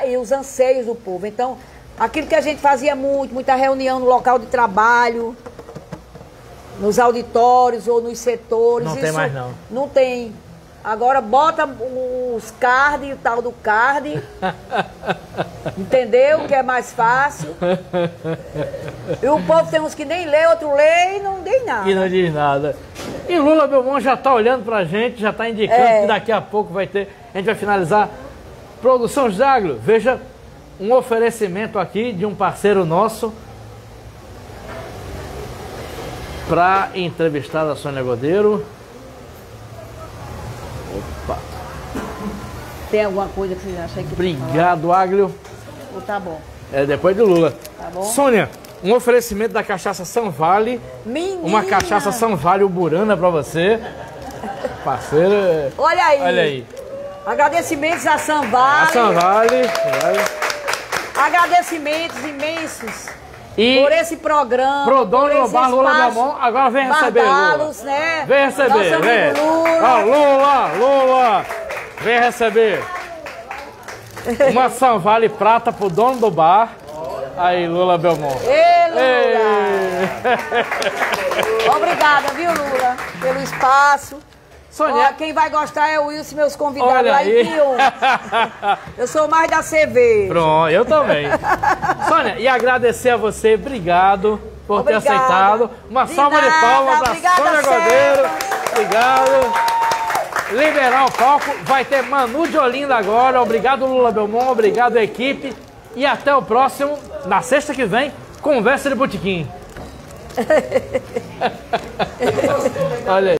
Speaker 2: e os anseios do povo. Então, aquilo que a gente fazia muita reunião no local de trabalho, nos auditórios ou nos setores.
Speaker 1: Não tem mais, não.
Speaker 2: Não tem. Agora bota os card, o tal do card, entendeu? Que é mais fácil. E o povo tem uns que nem lê, outro lê e não diz nada.
Speaker 1: E não diz nada. E Lula Belmonte já está olhando pra gente, já está indicando que daqui a pouco a gente vai finalizar. Produção Zaglio, veja um oferecimento aqui de um parceiro nosso para entrevistar a Sônia Godeiro. Opa!
Speaker 2: Tem alguma coisa que vocês acham que...
Speaker 1: Obrigado, Aglio.
Speaker 2: Tá bom.
Speaker 1: Depois do Lula.
Speaker 2: Tá bom.
Speaker 1: Sônia, um oferecimento da Cachaça São Vale.
Speaker 2: Menina!
Speaker 1: Uma Cachaça São Vale Uburana para você. Parceira.
Speaker 2: Olha aí.
Speaker 1: Olha aí.
Speaker 2: Agradecimentos a São Vale.
Speaker 1: A São Vale.
Speaker 2: Agradecimentos imensos.
Speaker 1: E
Speaker 2: por esse programa,
Speaker 1: pro dono
Speaker 2: por
Speaker 1: do
Speaker 2: esse
Speaker 1: bar Lula
Speaker 2: espaço,
Speaker 1: Belmonte, agora vem receber
Speaker 2: Barbalos,
Speaker 1: Lula.
Speaker 2: né?
Speaker 1: Vem receber,
Speaker 2: Nosso
Speaker 1: vem.
Speaker 2: amigo Lula.
Speaker 1: Lula, vem receber. Uma São Vale prata pro dono do bar. Aí, Lula Belmonte.
Speaker 2: Lula! Obrigada, viu, Lula, pelo espaço.
Speaker 1: Sônia,
Speaker 2: Ó, quem vai gostar é o Wilson, meus convidados
Speaker 1: olha
Speaker 2: lá
Speaker 1: aí.
Speaker 2: em Pium. Eu sou mais da cerveja.
Speaker 1: Pronto, eu também. Sônia, e agradecer a você, obrigado por ter
Speaker 2: Obrigada.
Speaker 1: aceitado. Uma
Speaker 2: De
Speaker 1: salva de
Speaker 2: nada,
Speaker 1: palmas para
Speaker 2: obrigada,
Speaker 1: Sônia
Speaker 2: Sérgio.
Speaker 1: Cordeiro. Obrigado. Liberar o palco, vai ter Manu de Olinda agora. Obrigado, Lula Belmont, obrigado, equipe. E até o próximo, na sexta que vem, Conversa de Botequim. Olha aí.